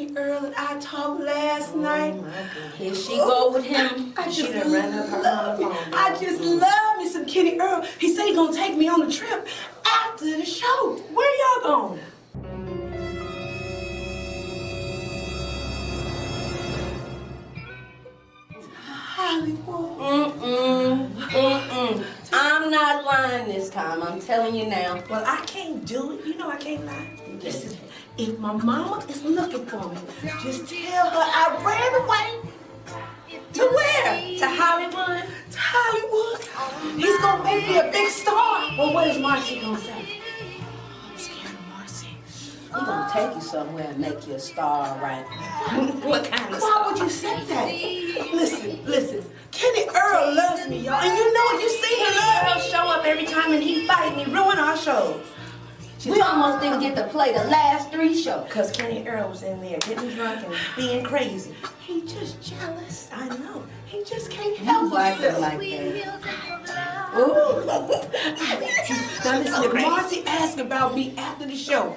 Kenny Earl and I talked last night. Here she go with him. She done ran up her phone. I just love me some Kenny Earl. He said he gonna take me on a trip after the show. Where y'all going? Hollywood. I'm not lying this time. I'm telling you now. Well, I can't do it. You know I can't lie. Listen, if my mama is looking for me, just tell her I ran away. To where? To Hollywood. To Hollywood. He's gonna make me a big star. Well, what is Marcy gonna say? I'm scared of Marcy. He's gonna take you somewhere and make you a star, right? What kind of star? Why would you say that? Listen. Kenny Earl loves me, y'all. And you know, you see him Earl show up every time and he fight and he ruin our shows. We almost didn't get to play the last 3 shows. Because Kenny Earl was in there getting drunk and being crazy. He just jealous. I know. He just can't help himself. Like that. Ooh. Now listen, if Marcy asks about me after the show,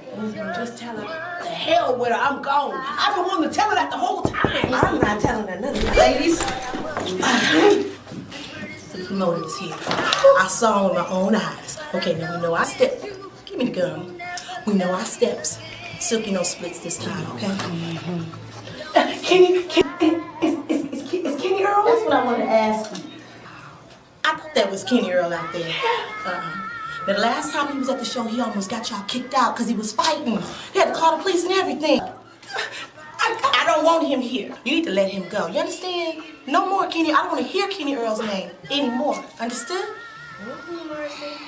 just tell her, the hell with her, I'm gone. I've been wanting to tell her that the whole time. I'm not telling her nothing. Ladies, the promoter is here. I saw him with my own eyes. Okay, now we know our steps. Give me the gun. We know our steps. Silky no splits this time, okay? Kenny, is Kenny Earl? That's what I wanted to ask you. I thought that was Kenny Earl out there. The last time he was at the show, he almost got y'all kicked out because he was fighting. He had to call the police and everything. I don't want him here. You need to let him go. You understand? No more Kenny. I don't want to hear Kenny Earl's name anymore. Understood?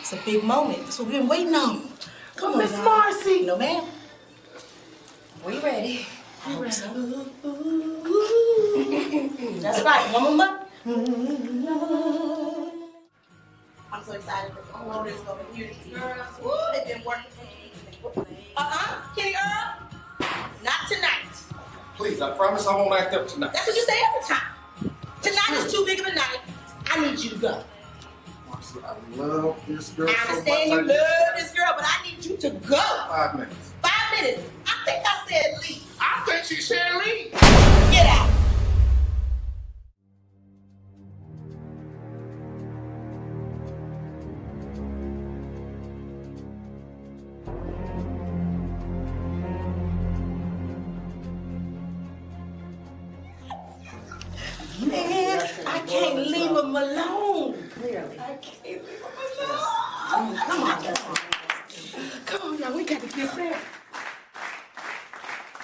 It's a big moment. That's what we've been waiting on. Come on, Miss Marcy. No, ma'am. We ready. I hope so. That's right. One more. I'm so excited for the promoters over here. Woo, they've been working. Kenny Earl, not tonight. Please, I promise I won't act up tonight. That's what you say every time. Tonight is too big of a night. I need you to go. Marcy, I love this girl. I understand you love this girl, but I need you to go. 5 minutes. 5 minutes. I think I said leave. I think she said leave. Get out. Man, I can't leave him alone. Clearly. I can't leave him alone. Come on. Come on, y'all. We got to get there.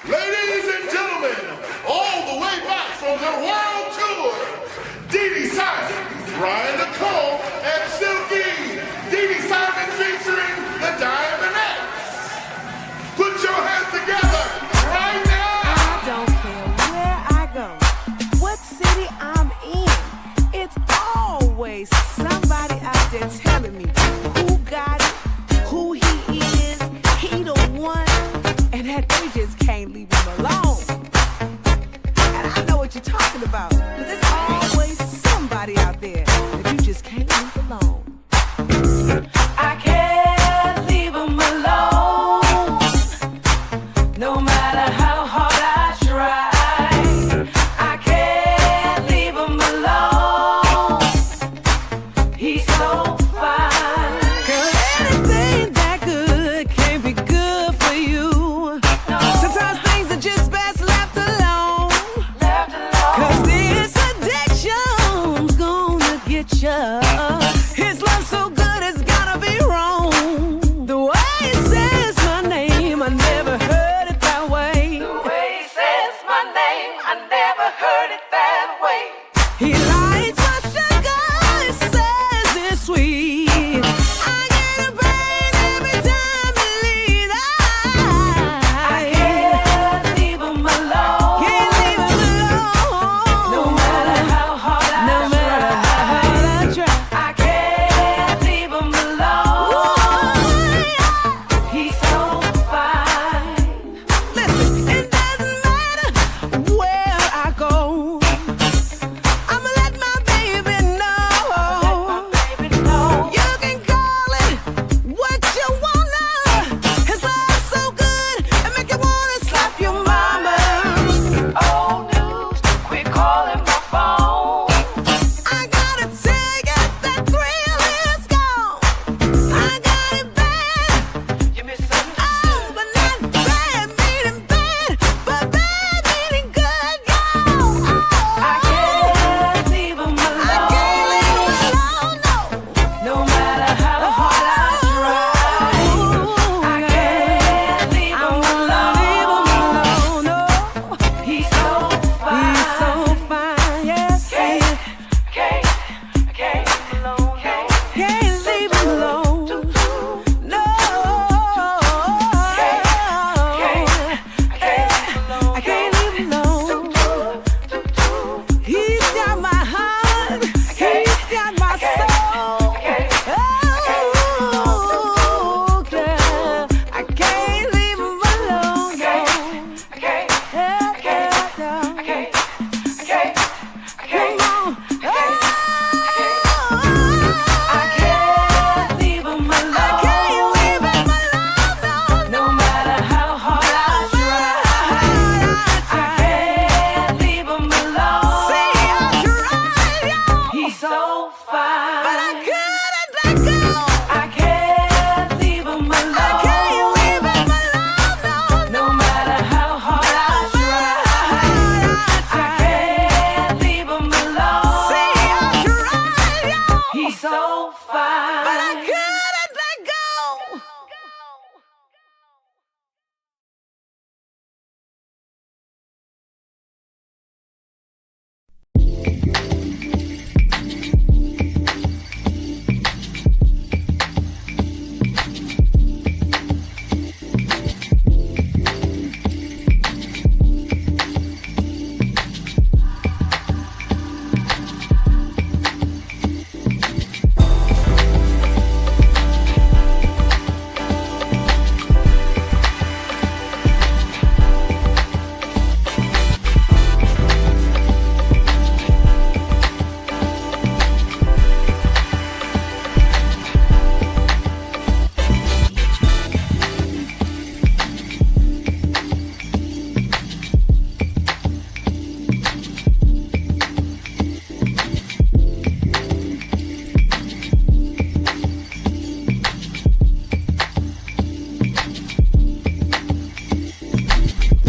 Ladies and gentlemen, all the way back from the world tour, Dee Dee Simon, Ryan Nicole, and Silky. Dee Dee Simon featuring the Diamondettes. Put your hands together right now. I don't care where I go, what city I'm in. It's always somebody out there telling me who got it,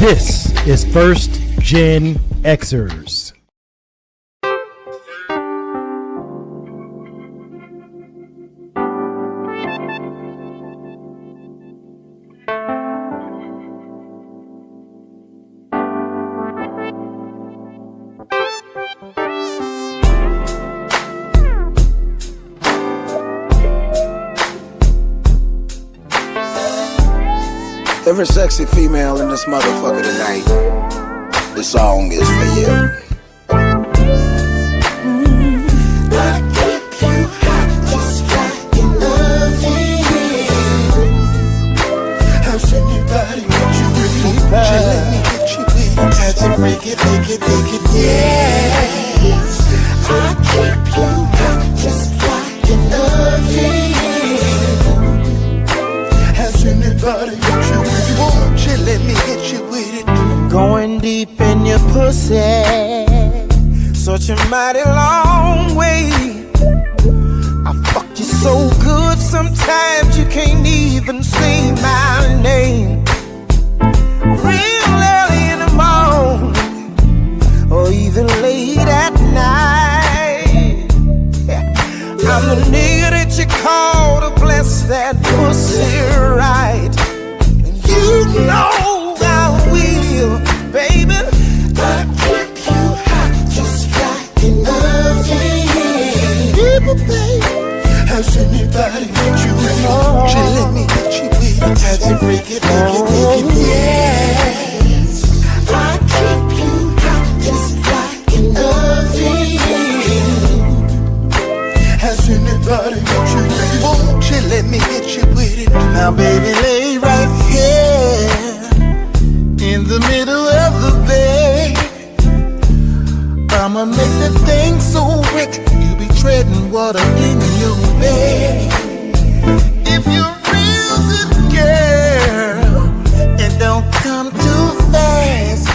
This is First Gen Xers. Every sexy female in this motherfucker tonight, this song is for you. I keep you hot just like you love it. How's anybody want you with me? She let me get you with it. Had to break it, make it, yes. I keep you hot just like you love it. Has anybody got you with it? Won't you let me hit you with it? I'm going deep in your pussy, such a mighty long way. I fuck you so good, sometimes you can't even say my name. Real early in the morning, or even late at night. I'm the nigga that you call to bless that pussy right. And you know I will, baby. I keep you hot just like you love it. People, baby, has anybody got you with me? She let me get you with it. Had to break it, yes. I keep you hot just like you love it. Has anybody got you with it? Won't you let me hit you with it? Now, baby, lay right here in the middle of the bed. I'ma make the thing so wet, you be treading water in your bed. If you're a real good girl and don't come too fast,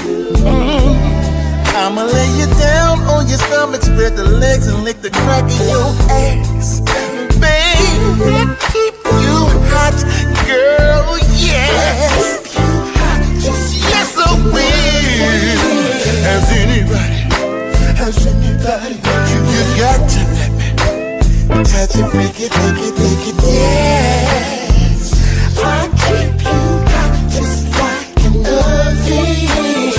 I'ma lay you down on your stomach, spread the legs and lick the crack of your ass. Baby, keep you hot, girl, yes. Yes, I will. Has anybody got you? You got to let me. Had to break it, yes. I keep you hot just like you love it.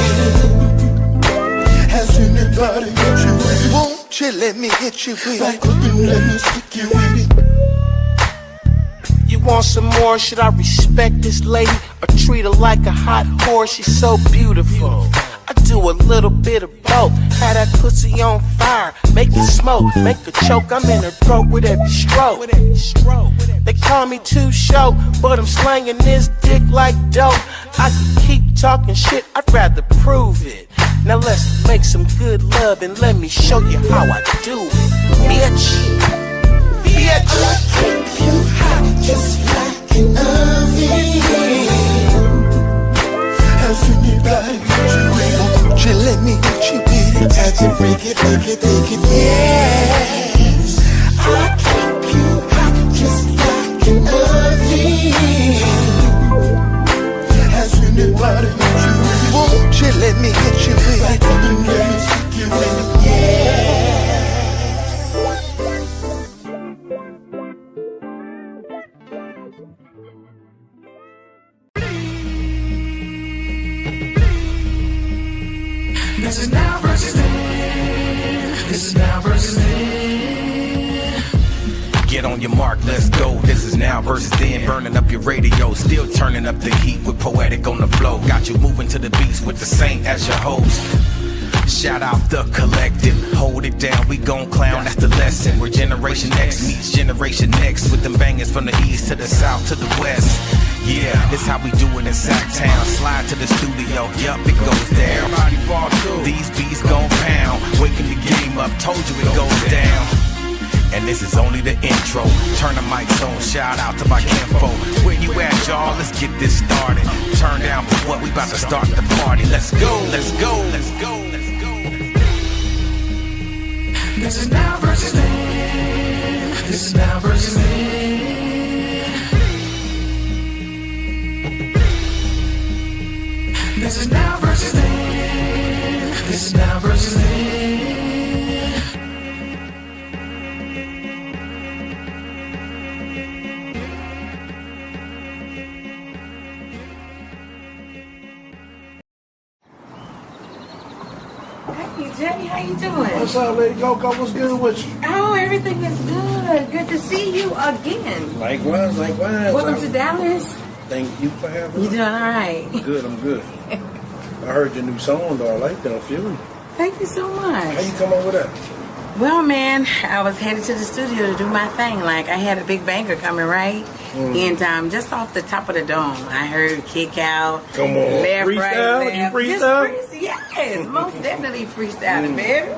Has anybody got you with it? Won't you let me hit you with it? Like open, let me stick you with it. You want some more? Should I respect this lady or treat her like a hot horse? She's so beautiful. I do a little bit of both. Have that pussy on fire, make it smoke, make her choke. I'm in her throat with every stroke. They call me too short, but I'm slanging this dick like dope. I can keep talking shit, I'd rather prove it. Now let's make some good love and let me show you how I do it, bitch. I keep you hot just like you love it. Has anybody got you with it? Won't you let me hit you with it? Had to break it, yes. I keep you hot just like you love it. Has anybody got you with it? Won't you let me hit you with it? Like open, let me stick you with it, yeah. This is now versus then. This is now versus then. Get on your mark, let's go. This is now versus then. Burning up your radio, still turning up the heat with Poetic on the flow. Got you moving to the beats with the Saint as your host. Shout out the collective, hold it down, we gon' clown, that's the lesson. Where Generation X meets Generation Next, with them bangers from the east to the south to the west. Yeah, this how we do it in Sacktown. Slide to the studio, yup, it goes down. These beats gon' pound, waking the game up, told you it goes down. And this is only the intro. Turn the mics on, shout out to my kinfolk. Where you at, y'all? Let's get this started. Turn down for what? We about to start the party. Let's go, let's go, let's go, let's go. This is now versus then. This is now versus then. This is now Hey, Jay, how you doing? What's up, Lady Coco? What's good with you? Oh, everything is good. Good to see you again. Likewise. Welcome to Dallas. Thank you for having me. You doing all right? Good, I'm good. I heard your new song, though. I like that. I'm feeling it. Thank you so much. How you come up with that? Well, man, I was headed to the studio to do my thing. Like, I had a big banger coming, right? And just off the top of the dome, I heard kick out. Come on. Left, Freestyle? right, left. You freestyle? Yes, most definitely freestyling, baby.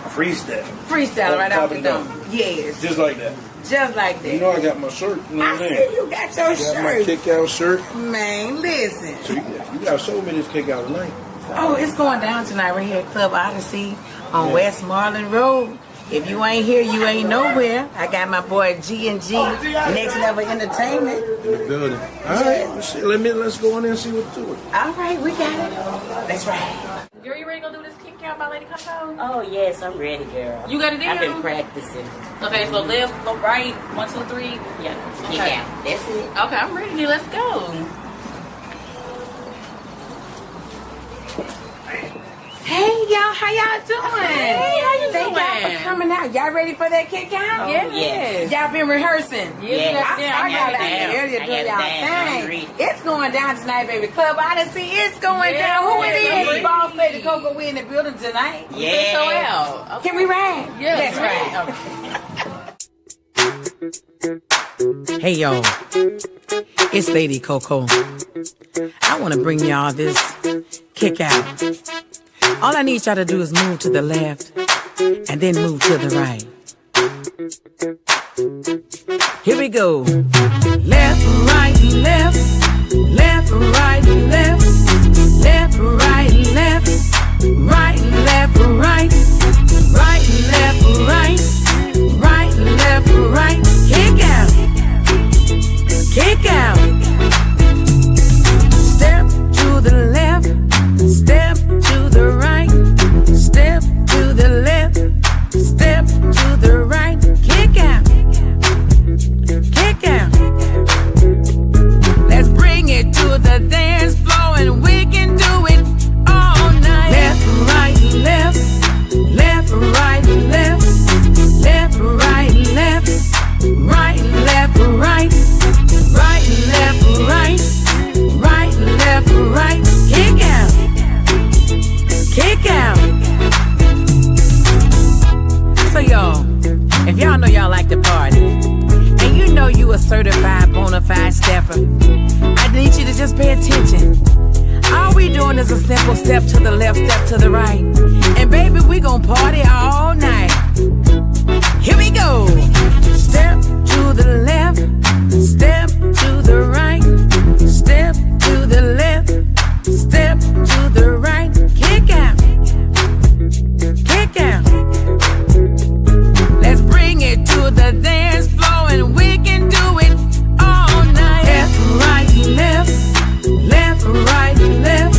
Freestyle. Freestyle right Top off the and dome. down. Yes. Just like that. Just like that. You know I got my shirt. You know I what I'm see saying? you got your Got my shirt. kick out shirt. Man, listen. So you got to show me this kick out tonight. Oh, it's going down tonight right here at Club Odyssey on West Marlin Road. If you ain't here, you ain't nowhere. I got my boy G&G, Next Level Entertainment. In the building. All right. Well, shit, let's go in there and see what's to it. All right, we got it. That's right. Girl, you ready to go do this kick out by Lady Coco? Oh, yes, I'm ready, girl. You got it in? I've been practicing. Okay, so left, go right, 1, 2, 3. Yeah, Okay. kick out. That's it. Okay, I'm ready. Let's go. Hey, y'all, how y'all doing? Hey, how you Thank y'all doing? for coming out. Y'all ready for that kick out? Yes. Y'all been rehearsing? Yes. I saw y'all out there earlier doing y'all thing. It's going down tonight, baby. Club Odyssey, it's going down. Who it Yes. is? Boss Lady Coco, we in the building tonight. Yeah. So out. Okay. Can we ride? Yes, Let's ride. Hey, y'all. It's Lady Coco. I want to bring y'all this kick out. All I need y'all to do is move to the left and then move to the right. Here we go. Left, right, left. Left, right, left. Left, right, left. Right, left, right. Right, left, right. Right, left, right. Kick out. Kick out. Step to the left. Step to the right. Step to the left. Step to the right. Kick out. Kick out. Let's bring it to the dance floor and we can do it all night. Left, right, left. Left, right, left. Left, right, left. Right, left, right. Right, left, right. Right, left, right. Kick out. Kick out. So y'all, if y'all know y'all like to party, and you know you a certified bona fide stepper, I need you to just pay attention. All we doing is a simple step to the left, step to the right. And baby, we gon' party all night. Here we go. Step to the left, step to the right, step to the left, step to the right. Kick out. Kick out. Let's bring it to the dance floor and we can do it all night. Left, right, left. Left, right, left.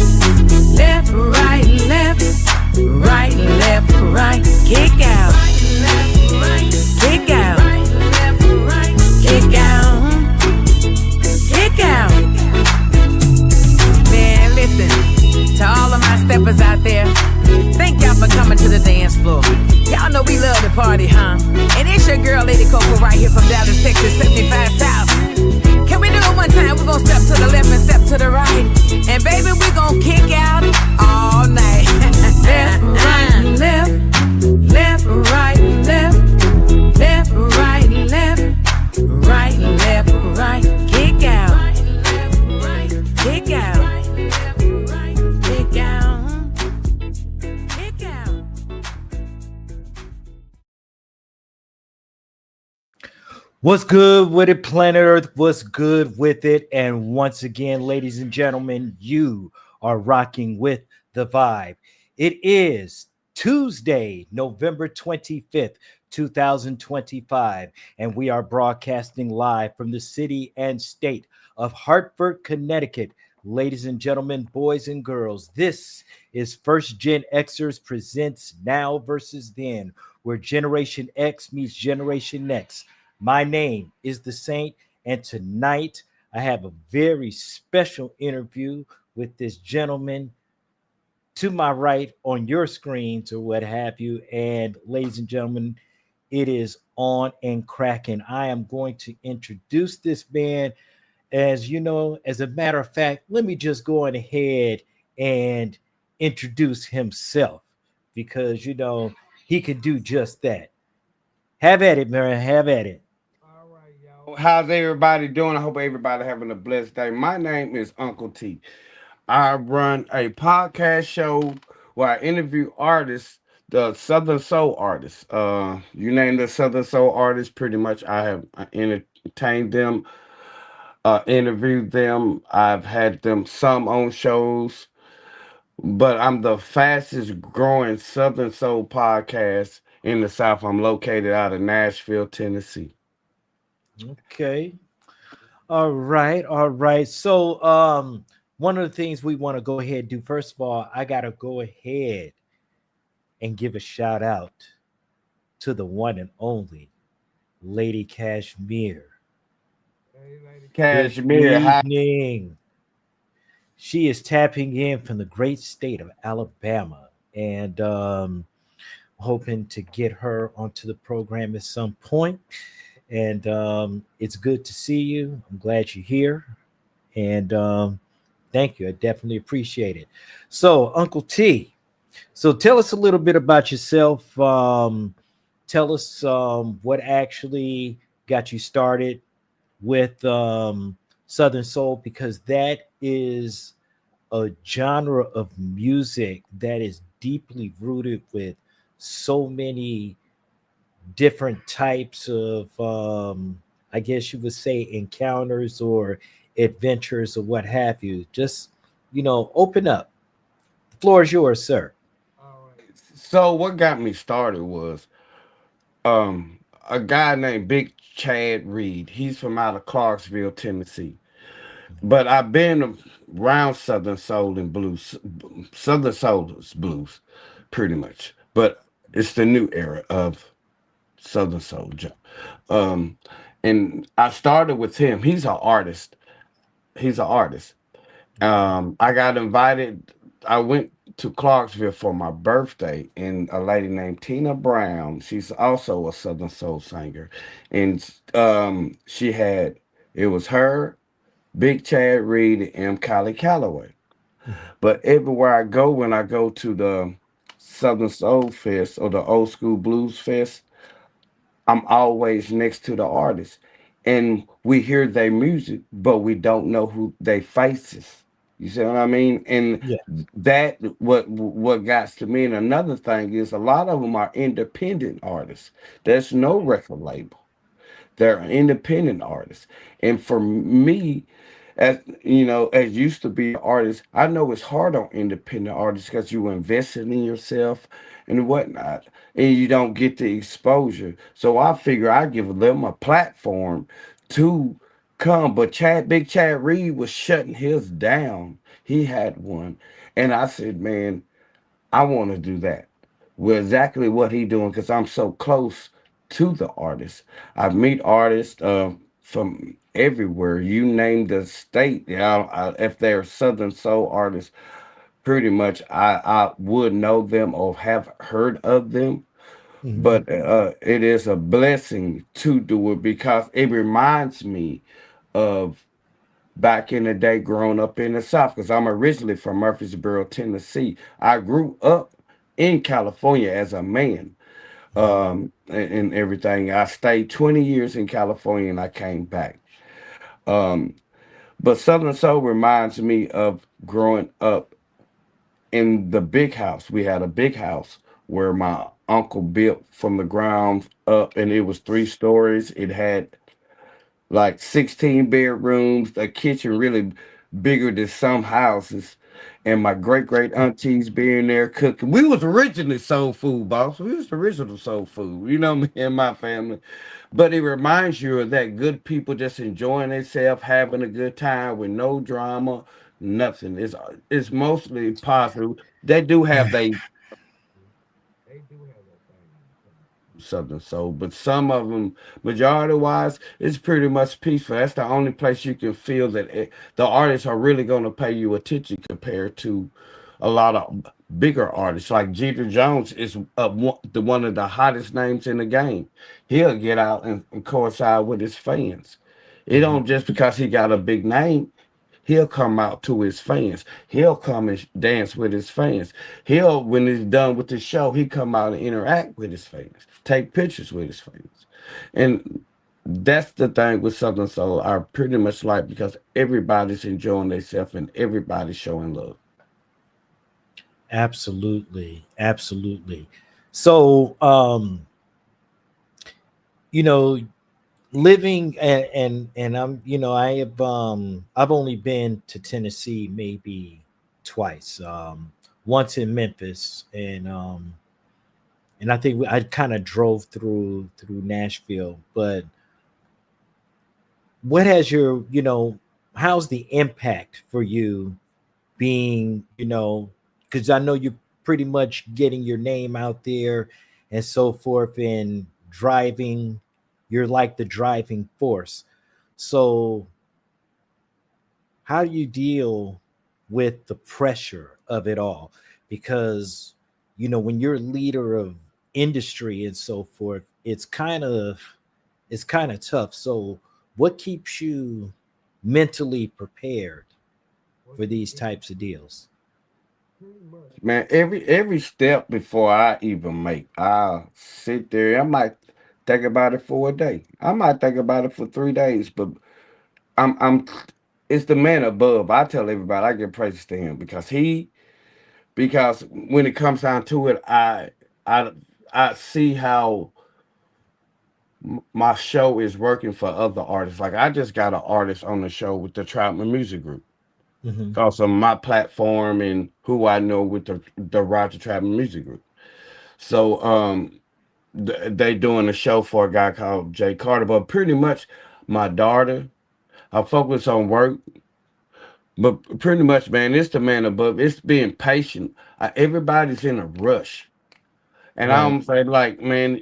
Left, right, left. Right, left, right. Kick out. Kick out. Kick out. Kick out. Man, listen, to all of my steppers out there, thank y'all for coming to the dance floor. Y'all know we love to party, huh? And it's your girl, Lady Coco, right here from Dallas, Texas, 75 South. Can we do it one time? We're gonna step to the left and step to the right. And baby, we're gonna kick out all night. Left, right, left. Left, right, left. Left, right, left. Right, left, right. Kick out. Kick out. Kick out. Kick out. What's good with it, planet Earth? What's good with it? And once again, ladies and gentlemen, you are rocking with the vibe. It is Tuesday, November 25th, 2025, and we are broadcasting live from the city and state of Hartford, Connecticut. Ladies and gentlemen, boys and girls, this is First Gen Xers presents Now versus Then, where Generation X meets Generation Next. My name is The Saint, and tonight I have a very special interview with this gentleman, to my right on your screens or what have you. And ladies and gentlemen, it is on and cracking. I am going to introduce this man. As you know, as a matter of fact, let me just go on ahead and introduce himself because, he can do just that. Have at it, man. Have at it. All right, y'all. How's everybody doing? I hope everybody having a blessed day. My name is Uncle T. I run a podcast show where I interview artists, the Southern Soul artists. You name the Southern Soul artists, pretty much I have entertained them, interviewed them. I've had them some on shows, but I'm the fastest growing Southern Soul podcast in the South. I'm located out of Nashville, Tennessee. Okay. All right. All right. So, one of the things we want to go ahead and do, first of all, I got to go ahead and give a shout out to the one and only Lady Cashmere. Good Cashmere, hi. evening. She is tapping in from the great state of Alabama and hoping to get her onto the program at some point. And it's good to see you. I'm glad you're here. And thank you. I definitely appreciate it. So, Uncle T, so tell us a little bit about yourself. Tell us what actually got you started with Southern Soul, because that is a genre of music that is deeply rooted with so many different types of, I guess you would say, encounters or adventures or what have you. Just, open up. The floor is yours, sir. So what got me started was a guy named Big Chad Reed. He's from out of Clarksville, Tennessee. But I've been around Southern Soul and blues, Southern Soul is blues, pretty much. But it's the new era of Southern Soul. Um, and I started with him. He's an artist. He's an artist. I got invited. I went to Clarksville for my birthday, and a lady named Tina Brown. She's also a Southern Soul singer, and she had it was her, Big Chad Reed, and M. Kylie Calloway. But everywhere I go, when I go to the Southern Soul Fest or the Old School Blues Fest, I'm always next to the artist. And we hear their music, but we don't know who they faces. You see what I mean? And Yeah. that what got to me. And another thing is a lot of them are independent artists. There's no record label. They're independent artists. And for me, as as used to be an artist, I know it's hard on independent artists because you invested in yourself and whatnot, and you don't get the exposure. So I figure I give them a platform to come. But Big Chad Reed was shutting his down. He had one, and I said, man, I want to do that. With exactly what he doing because I'm so close to the artist. I meet artists from everywhere. You name the state. If they're Southern Soul artists, pretty much I would know them or have heard of them. Mhm. But it is a blessing to do it because it reminds me of back in the day growing up in the South because I'm originally from Murfreesboro, Tennessee. I grew up in California as a man and everything. I stayed 20 years in California and I came back. Um, but Southern Soul reminds me of growing up in the big house. We had a big house where my uncle built from the ground up, and it was 3 stories. It had like 16 bedrooms, a kitchen really bigger than some houses, and my great great aunties being there cooking. We was originally soul food, boss. We was the original soul food, me and my family. But it reminds you of that good people just enjoying themselves, having a good time with no drama, nothing. It's mostly positive. They do have Southern Soul, but some of them, majority wise, it's pretty much peaceful. That's the only place you can feel that the artists are really going to pay you attention compared to a lot of bigger artists. Like Jeter Jones is one of the hottest names in the game. He'll get out and coincide with his fans. It don't just because he got a big name. He'll come out to his fans. He'll come and dance with his fans. He'll, when he's done with the show, he come out and interact with his fans, take pictures with his fans. And that's the thing with Southern Soul. I pretty much like because everybody's enjoying themselves and everybody's showing love. Absolutely, absolutely. So, you know, living and I'm, I have I've only been to Tennessee maybe twice. Once in Memphis, and I think I kind of drove through Nashville. But what has your, how's the impact for you being, because I know you're pretty much getting your name out there and so forth, and driving, you're like the driving force. So how do you deal with the pressure of it all? Because, when you're a leader of industry and so forth, it's kind of tough. So what keeps you mentally prepared for these types of deals? Man, every step before I even make, I'll sit there. I might think about it for a day. I might think about it for 3 days, but I'm it's the man above. I tell everybody I give praises to him because when it comes down to it, I I see how my show is working for other artists. Like I just got an artist on the show with the Troutman Music Group. Hmm. Because of my platform and who I know with the Roger Troutman Music Group. So they doing a show for a guy called Jay Carter. But pretty much my daughter, I focus on work. But pretty much, man, it's the man above. It's being patient. Everybody's in a rush. And Right. I'm saying, like, man,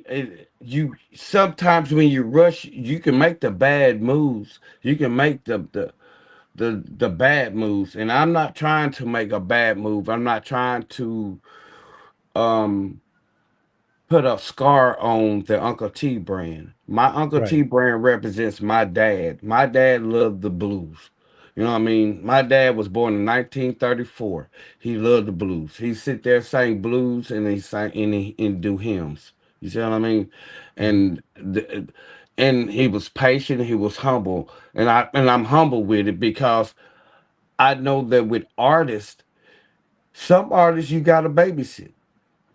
you sometimes when you rush, you can make the bad moves. You can make the bad moves. And I'm not trying to make a bad move. I'm not trying to um put a scar on the Uncle T brand. My Uncle T Right. brand represents my dad. My dad loved the blues. You know what I mean? My dad was born in 1934. He loved the blues. He sit there sang blues and he sang and do hymns. You see what I mean? Mhm. And and he was patient. He was humble, and I'm humble with it because I know that with artists, some artists you got to babysit.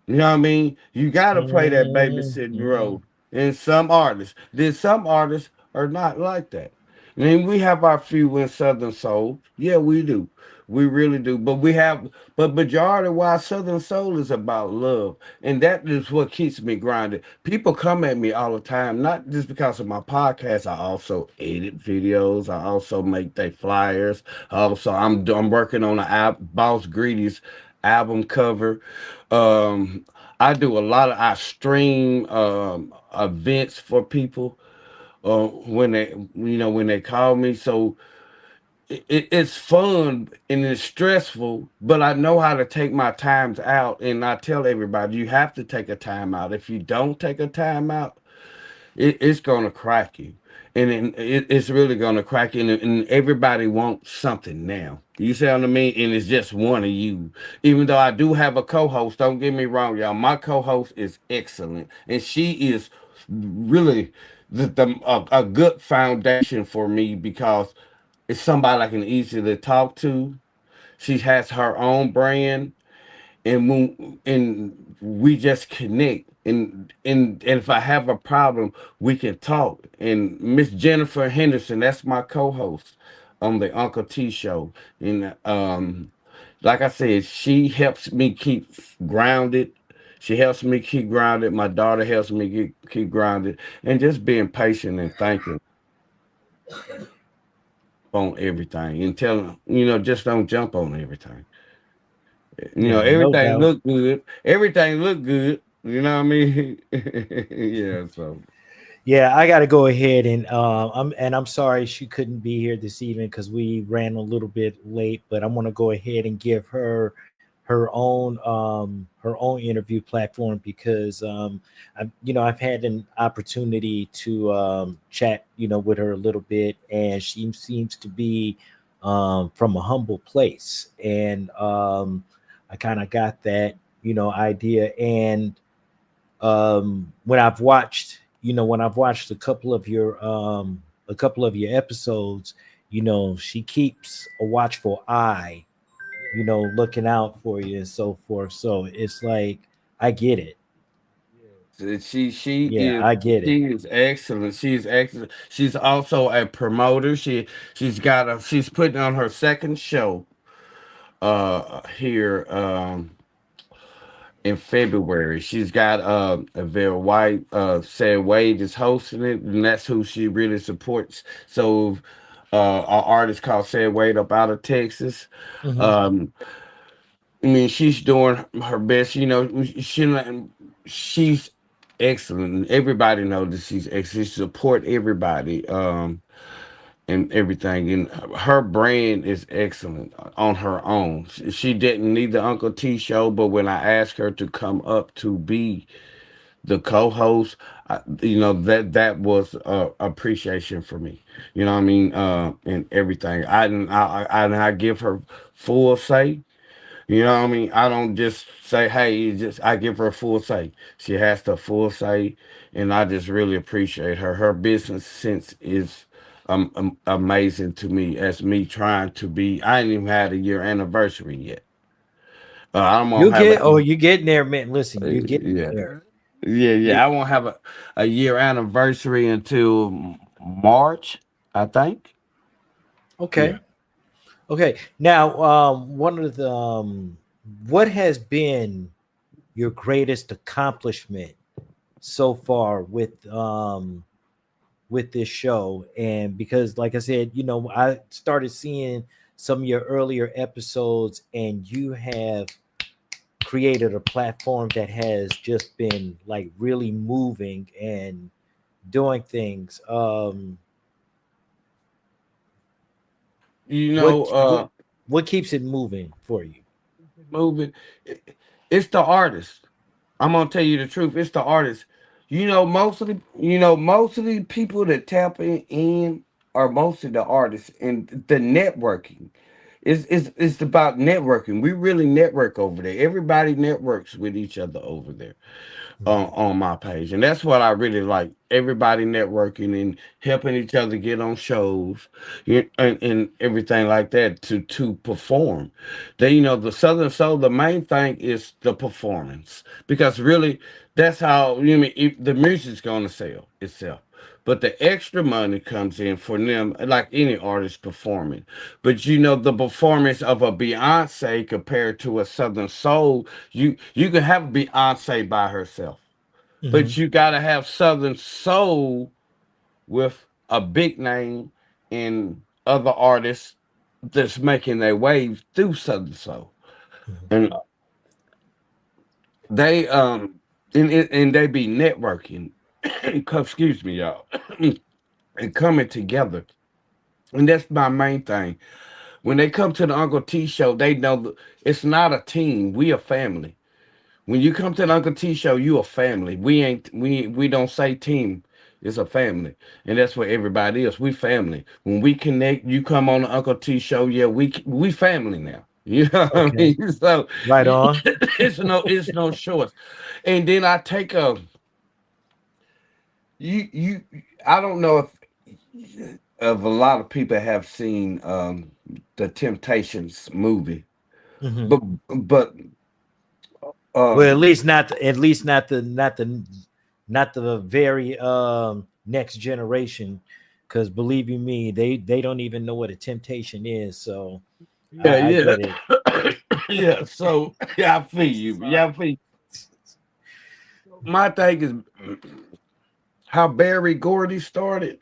You know what I mean? You gotta play that babysitting Mhm. role in some artists. Then some artists are not like that. I mean, we have our few in Southern Soul. Yeah, we do. We really do. But majority why Southern Soul is about love. And that is what keeps me grounded. People come at me all the time, not just because of my podcast. I also edit videos. I also make their flyers. Also, I'm working on Boss Greedy's album cover. I do a lot of I stream events for people when they call me. So it's fun and it's stressful, but I know how to take my times out. And I tell everybody you have to take a time out. If you don't take a time out, it's gonna crack you, and it's really gonna crack you. And everybody wants something now. You see what I mean? And it's just one of you. Even though I do have a co-host, don't get me wrong, y'all. My co-host is excellent, and she is really a good foundation for me because it's somebody I can easily talk to. She has her own brand, and we just connect and if I have a problem we can talk. And Miss Jennifer Henderson, that's my co-host on the Uncle T show. And like I said, she helps me keep grounded. She helps me keep grounded. My daughter helps me keep grounded, and just being patient and thanking on everything and telling, just don't jump on everything. Yeah, no Everything doubt. look good. Everything look good. You know what I mean? Yeah. So Yeah, I got to go ahead and I'm sorry she couldn't be here this evening because we ran a little bit late, but I'm going to go ahead and give her her own interview platform because I've had an opportunity to chat with her a little bit, and she seems to be from a humble place, and I kind of got that idea. And when I've watched a couple of your episodes, she keeps a watchful eye, looking out for you and so forth. So it's like I get it. She Yeah, is I get it. she is excellent. She's excellent. She's also a promoter. She's putting on her second show here in February. She's got a very white Sad Wade is hosting it, and that's who she really supports. So our artist called Sad Wade up out of Texas. Hmm. Um I mean, she's doing her best. She's excellent. Everybody knows that she's excellent. She support everybody, and everything. And her brand is excellent on her own. She didn't need the Uncle T show, but when I asked her to come up to be the co-host, that was appreciation for me. You know what I mean? And everything. I give her full say. You know what I mean? I don't just say, hey, I give her full say. She has the full say, and I just really appreciate her. Her business sense is amazing to me as me trying to be. I ain't even had a year anniversary yet. I'm gonna have you're getting there, man. Listen, you're getting yeah, there. yeah. I won't have a year anniversary until March, I think. Yeah. Okay. Okay. Now, one of the what has been your greatest accomplishment so far with this show? And because like I said, I started seeing some of your earlier episodes, and you have created a platform that has just been like really moving and doing things. You what know, what what keeps it moving for you? moving. It's the artist. I'm gonna tell you the truth. It's the artist. Most of the people that tap in are mostly the artists and the networking. It's about networking. We really network over there. Everybody networks with each other over there on my page, and that's what I really like. Everybody networking and helping each other get on shows, and everything like that to perform. The Southern Soul. The main thing is the performance because really that's how the music's gonna sell itself. But the extra money comes in for them, like any artist performing. But the performance of a Beyonce compared to a Southern Soul, you can have Beyonce by herself, but Mhm. you gotta have Southern Soul with a big name and other artists that's making their way through Southern Soul, and they and they be networking. Excuse me, y'all, and coming together, and that's my main thing. When they come to the Uncle T show, they know it's not a team. We a family. When you come to the Uncle T show, you a family. We don't say team. It's a family, and that's what everybody is. We family. When we connect, you come on the Uncle T show. Yeah, we family now. You know what I Okay. mean? So Right on. it's no choice. And then I take a you. I don't know if a lot of people have seen the Temptations movie, Mhm. but but Well, um at least not the very next generation, because believe you me, they don't even know what a temptation is. So yeah, I yeah. get it. Yeah, so yeah, I feel you. Yeah, I feel you. My thing is how Barry Gordy started.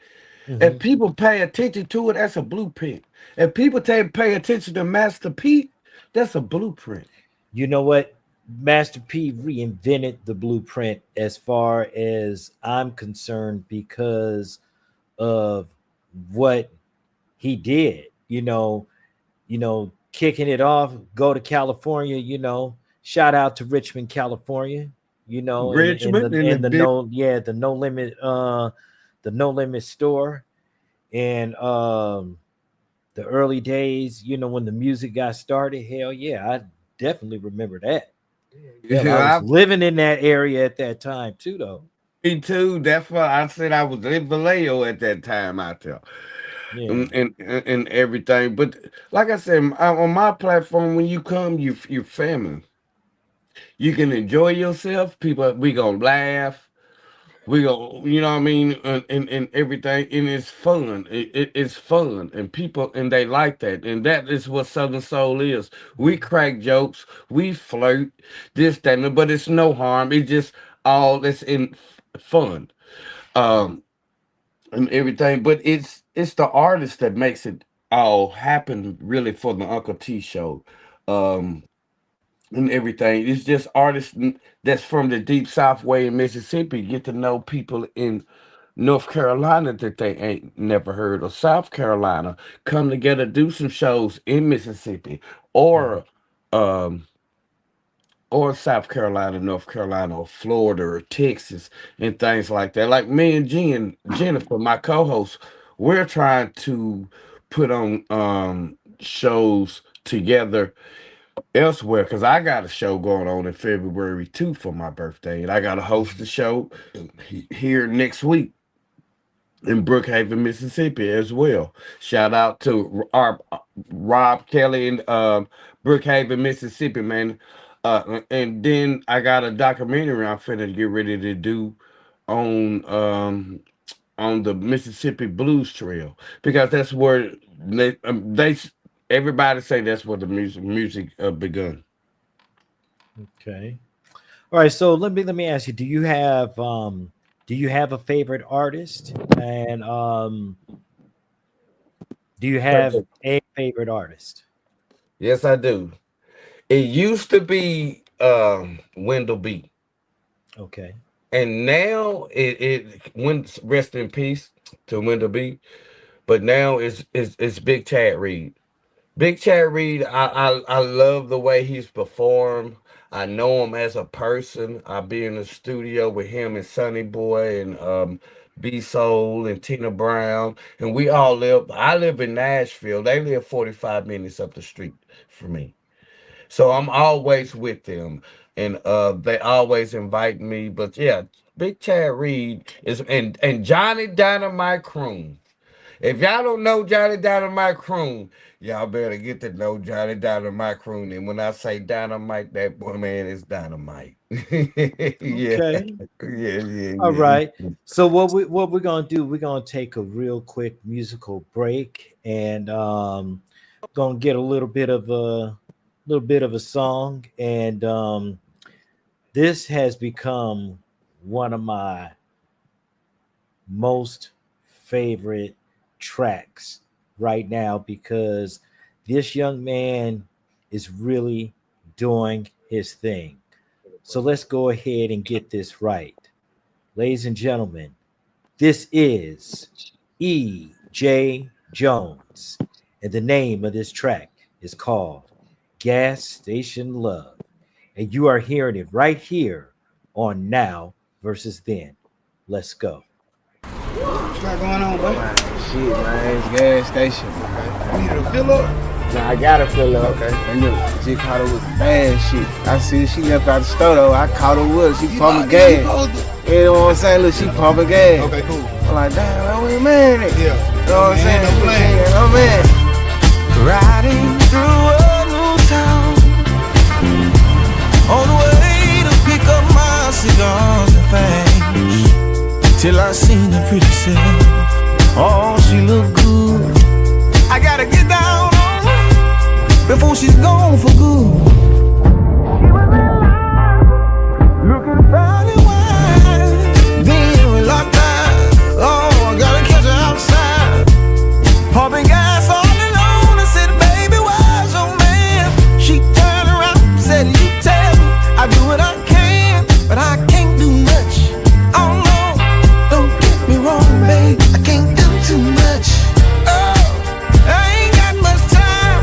If Mhm. people pay attention to it, that's a blueprint. If people pay attention to Master P, that's a blueprint. You know what? Master P reinvented the blueprint as far as I'm concerned because of what he did. You know, kicking it off, go to California, shout out to Richmond, California, in Richmond in the dip. the no limit store. And the early days, when the music got started, hell yeah, I definitely remember that. Hell, I was living in that area at that time too, though. Me too. That's why I said I was in Vallejo at that time out there. Yeah. And everything. But like I said, on my platform, when you come, you're family. You can enjoy yourself. People, we gonna laugh. We go, you know what I mean, and everything, and it's fun. It's fun, and people, and they like that, and that is what Southern Soul is. We crack jokes, we flirt, this, that, and but it's no harm. It's just all it's in fun, and everything. But it's the artist that makes it all happen, really, for the Uncle T show. Um, and everything. It's just artists that's from the deep South way in Mississippi get to know people in North Carolina that they ain't never heard of. South Carolina come together, do some shows in Mississippi or um or South Carolina, North Carolina, or Florida or Texas and things like that. Like me and Jennifer, my co-host, we're trying to put on shows together elsewhere because I got a show going on in February too for my birthday, and I got to host the show here next week in Brookhaven, Mississippi as well. Shout out to our Rob Kelly in Brookhaven, Mississippi, man. And then I got a documentary I'm finna get ready to do on the Mississippi Blues Trail because that's where they everybody say that's where the music begun. Okay. All right. So let me ask you: do you have a favorite artist, and do you have a favorite artist? Yes, I do. It used to be Wendell B. Okay. And now it went rest in peace to Wendell B. But now it's Big Chad Reed. Big Chad Reed, I love the way he's performed. I know him as a person. I be in the studio with him and Sonny Boy and B Soul and Tina Brown. And we all live, I live in Nashville. They live 45 minutes up the street from me. So I'm always with them. And they always invite me. But yeah, Big Chad Reed is and Johnny Dynamite Croon. If y'all don't know Johnny Dynamite Croon, y'all better get to know Johnny Dynamite Croon. And when I say dynamite, that boy man is dynamite. Yeah. Okay. Yeah. All right. So what we're gonna do? We're gonna take a real quick musical break and gonna get a little bit of a song, and this has become one of my most favorite tracks right now because this young man is really doing his thing. So let's go ahead and get this right. Ladies and gentlemen, this is E.J. Jones, and the name of this track is called Gas Station Love. And you are hearing it right here on Now versus Then. Let's go. What's got going on, bro? Shit, man, it's gas station. You need to fill up? Nah, I gotta fill up. Okay. And look, she caught her with bad shit. I see she left out the store though. I caught her with her. She pumping gas. You know what I'm saying? Look, she pumping gas. Okay, cool. I'm like, damn, where the man at? Yeah. You know what I'm saying? No plan. No man. Riding through a new town on the way to pick up my cigars and things till I seen her pretty self. Oh, she look good. I gotta get down on her before she's gone for good. She was in line, looking fine and wide. Then we locked eyes. Oh, I gotta catch her outside, pumping gas all alone. I said, baby, where's your man? She turned around, said, you tell me I do what I can, but I can't do much. Oh no, don't get me wrong, babe, I can't do too much. Oh, I ain't got much time,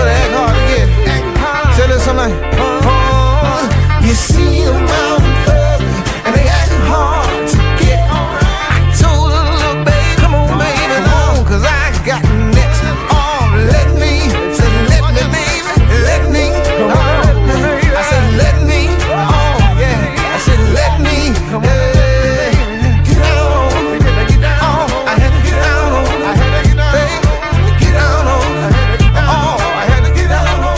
act hard to get. Say this something like, you see them out in public and they act hard to get. I told her, little babe, come on, baby, long, 'cause I got next. Let me, say, let me, baby, let me. I said, let me, yeah. I said, let me, get on. I had to get down on. I had to get down on. I had to get down on. I had to get down on.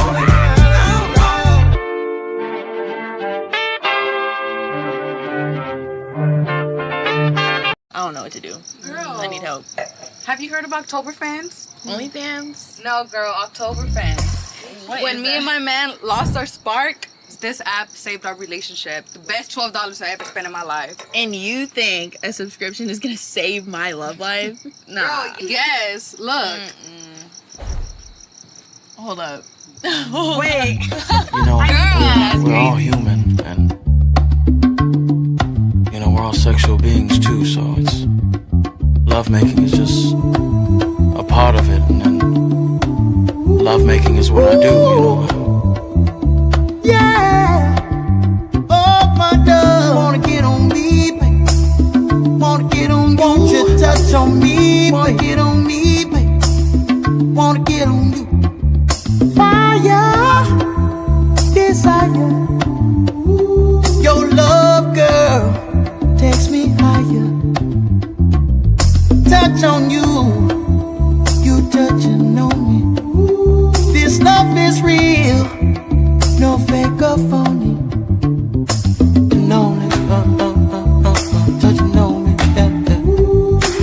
I don't know what to do. I need help. Have you heard of Oktoberfans? OnlyFans? No, girl, Oktoberfans. When me and my man lost our spark, this app saved our relationship. The best $12 I ever spent in my life. And you think a subscription is gonna save my love life? Nah. Girl, yes. Look. Hold up. Wait. You know, we're all human, and you know, we're all sexual beings too. So it's lovemaking is just a part of it, and then lovemaking is what I do. You know. Yeah. Oh, my dove. Wanna get on me, baby. Wanna get on you. Won't you touch on me, wanna get on me, baby. Wanna get on you. Fire, desire. Your love, girl, takes me higher. Touch on you, you touching on me. This love is real, no fake or phony. Touching on it, touching on me,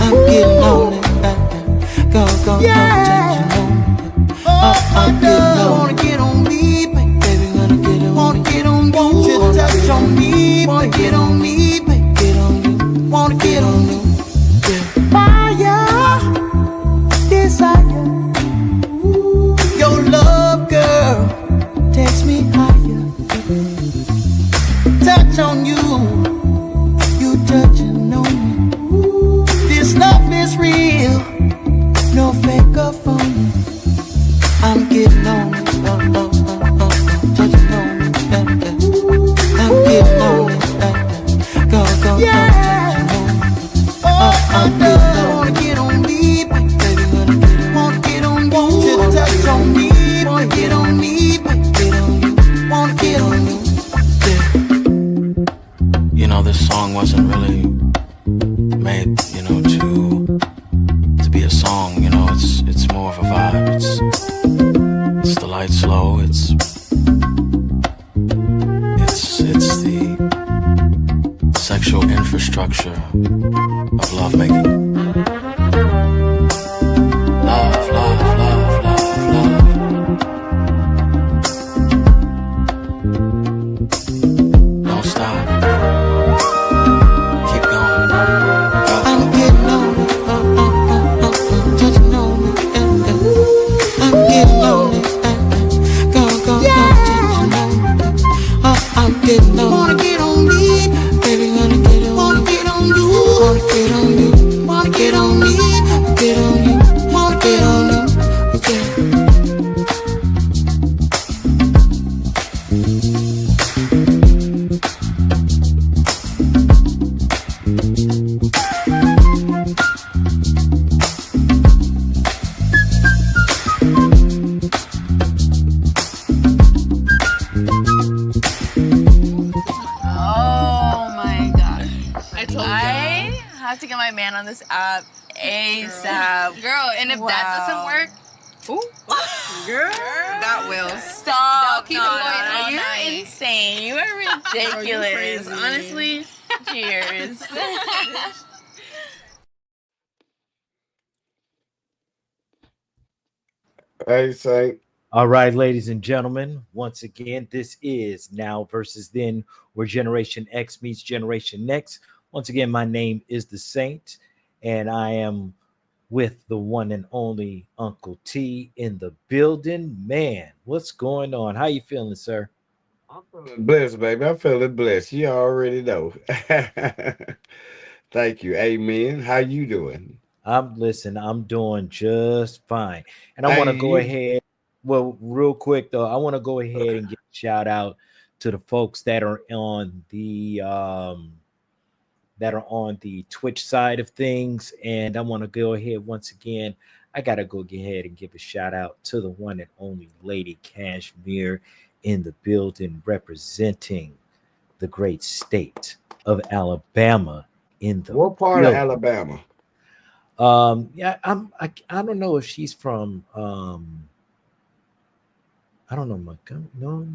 I'm getting on it, go, touching on me. I'm getting on. Wanna get on me, baby, wanna get on. Wanna get on you. Won't you touch on me, wanna get on me, baby, get on you. Wanna get on you. Fire, desire. Your love, girl, takes me higher. Touch on you, you touching on me. This love is real, no fake or phony. I'm getting on it, touching on it, I'm getting on it, go, touching on it. I'm getting on. Wanna get on me, baby, wanna get on you. Won't you touch on me, wanna get on me, baby, get on you. Wanna get on you. You know, this song wasn't really made, you know, to be a song. You know, it's more of a vibe. It's the light slow. It's the sexual infrastructure of lovemaking. Love, love, love, love, love. Don't stop. Keep going. I'm getting on it, touching on it, I'm getting on it, go, touching on it. I'm getting on it. Wanna get on me, baby, wanna get on. Wanna get on you, wanna get on you. Wanna get on me, get on you. Wanna get on you, okay. Oh my god. I have to get my man on this app ASAP. Girl, and if that doesn't work, Girl, that will. stop. Keep it going all You're night. insane. You are ridiculous. crazy. Honestly, cheers. Hey, Saint. All right, ladies and gentlemen, once again, this is Now versus Then, where Generation X meets Generation Next. Once again, my name is The Saint, and I am with the one and only Uncle T in the building. Man, what's going on? How you feeling, sir? I'm feeling blessed, baby. I'm feeling blessed. You already know. Thank you. Amen. How you doing? I'm doing just fine. And I want Hey, to go you. ahead. Well, real quick though, I want to go ahead and give a shout out to the folks that are on the Twitch side of things. And I want to go ahead once again. I gotta go ahead and give a shout out to the one and only Lady Cashmere in the building, representing the great state of Alabama in the What part of building. Alabama? Yeah, I don't know if she's from I don't know, Montgomery. No,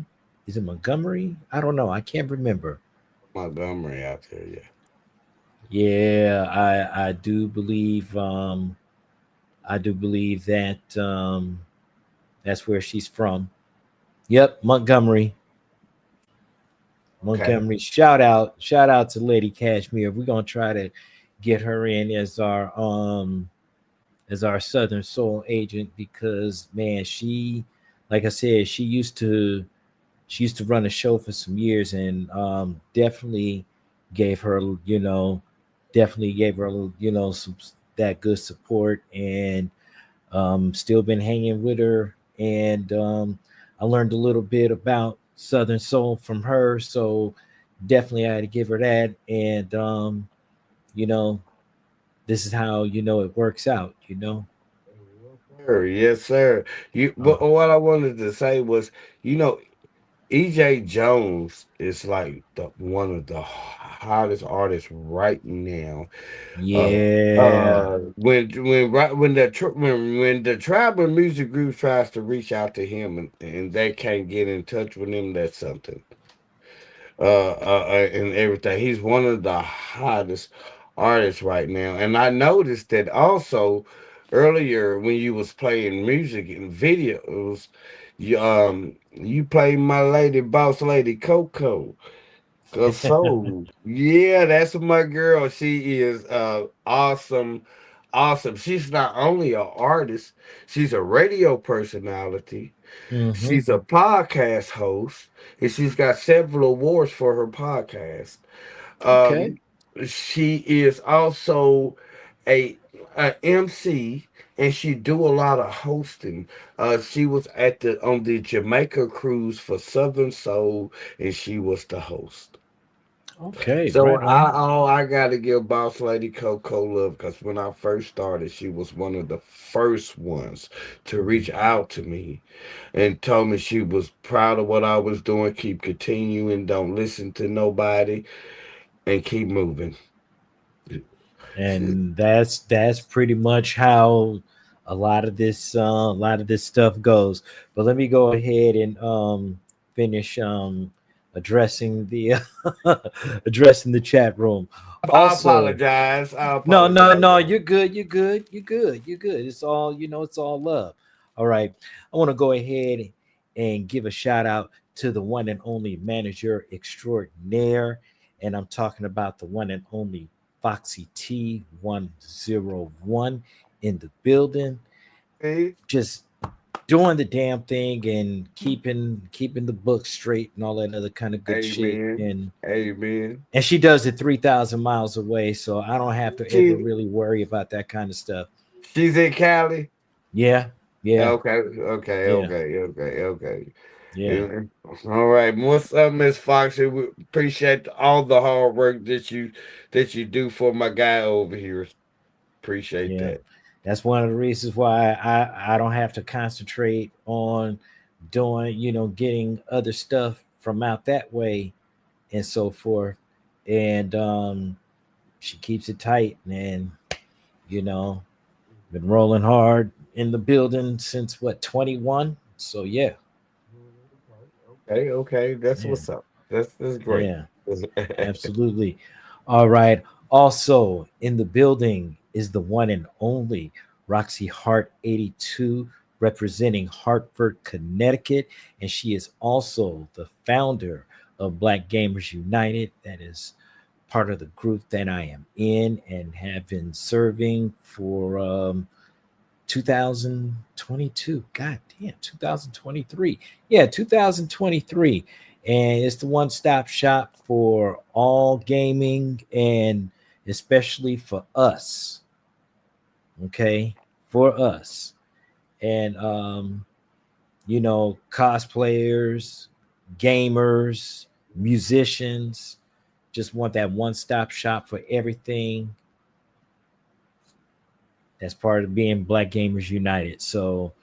is it Montgomery? I don't know. I can't remember. Montgomery out there, yeah. Yeah, I do believe that that's where she's from. Yep, Montgomery. Okay. Montgomery. Shout out to Lady Cashmere. We're gonna try to get her in as our Southern Soul agent because man, she like I said, she used to run a show for some years and gave her, you know, definitely gave her, some that good support and still been hanging with her. And I learned a little bit about Southern Soul from her. So definitely I had to give her that. And, you know, this is how, it works out, Sir, yes, sir. Uh, But what I wanted to say was, you know, EJ Jones is like the one of the hottest artists right now. yeah. When the tribal music group tries to reach out to him and they can't get in touch with him, that's something. And everything. He's one of the hottest artists right now. And I noticed that also earlier when you was playing music and videos, you played my lady boss lady Coco. Cause so yeah, that's my girl. She is awesome, awesome. She's not only an artist, she's a radio personality. Hmm. She's a podcast host, and she's got several awards for her podcast. Okay. Um, she is also a, MC, and she do a lot of hosting. She was on the Jamaica cruise for Southern Soul, and she was the host. Okay. So Right on. I gotta give Boss Lady Coco love because when I first started, she was one of the first ones to reach out to me and told me she was proud of what I was doing, keep continuing, don't listen to nobody, and keep moving. And that's pretty much how a lot of this stuff goes. But let me go ahead and finish addressing the addressing the chat room. I Also, apologize. I no, apologize. you're good, you're good. It's all, it's all love. All right, I want to go ahead and give a shout out to the one and only manager extraordinaire, and I'm talking about the one and only Foxy T101 in the building, Hey, just doing the damn thing and keeping the book straight and all that other kind of good shit. amen. Amen. And she does it 3,000 miles away, so I don't have to ever She really worry about that kind of stuff. she's in Cali. Yeah, yeah, Okay, okay, yeah, okay, okay, okay. yeah, Yeah. All right. What's up, Miss Foxy? We appreciate all the hard work that you do for my guy over here. Appreciate yeah. that. That's one of the reasons why I don't have to concentrate on doing, getting other stuff from out that way and so forth. And she keeps it tight, and you know, been rolling hard in the building since what, 21. So yeah, Okay, okay. That's yeah, what's up. That's great. yeah. Absolutely. All right. Also in the building is the one and only Roxy Hart 82, representing Hartford, Connecticut. And she is also the founder of Black Gamers United. That is part of the group that I am in and have been serving for 2022. God damn, 2023. Yeah, 2023. And it's the one stop shop for all gaming and especially for us okay, for us. And cosplayers, gamers, musicians, just want that one-stop shop for everything. That's part of being Black Gamers United. So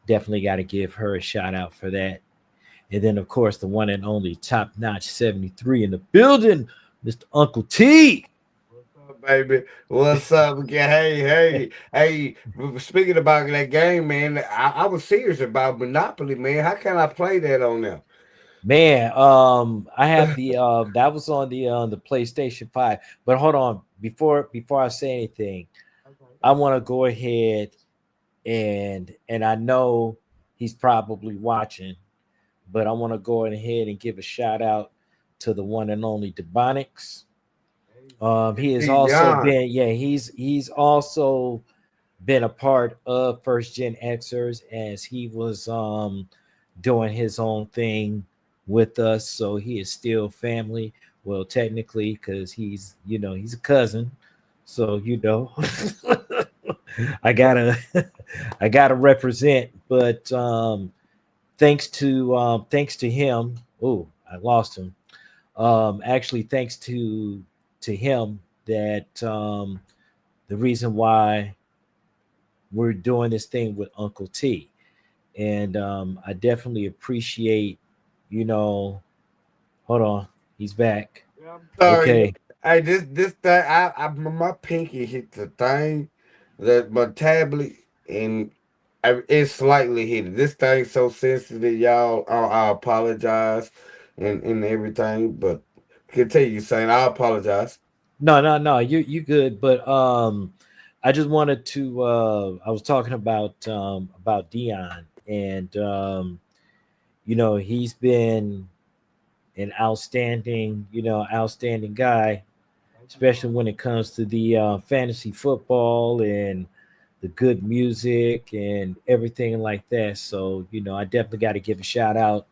definitely got to give her a shout out for that. And then, of course, the one and only top notch 73 in the building, Mr. Uncle T. Baby, what's up? Hey. Speaking about that game, man, I was serious about Monopoly, man. How can I play that on there? Man, I have the that was on the PlayStation 5. But hold on, before I say anything, I want to go ahead and I know he's probably watching, but I want to go ahead and give a shout out to the one and only Debonics. He has also Young. been, yeah, he's also been a part of First Gen Xers as he was doing his own thing with us. So he is still family. Well, technically, because he's a cousin. So I gotta I gotta represent. But thanks to him. Oh, I lost him. Actually, thanks to him that the reason why we're doing this thing with Uncle T. And I definitely appreciate, you know, hold on, he's back. Sorry. Okay. Hey, this thing, my pinky hit the thing, that my tablet, and it's slightly hit it. This thing's so sensitive, y'all. I apologize and everything, but continue saying I apologize. No, you good. But I just wanted to I was talking about Dion, and he's been an outstanding guy, especially when it comes to the fantasy football and the good music and everything like that. So, I definitely got to give a shout out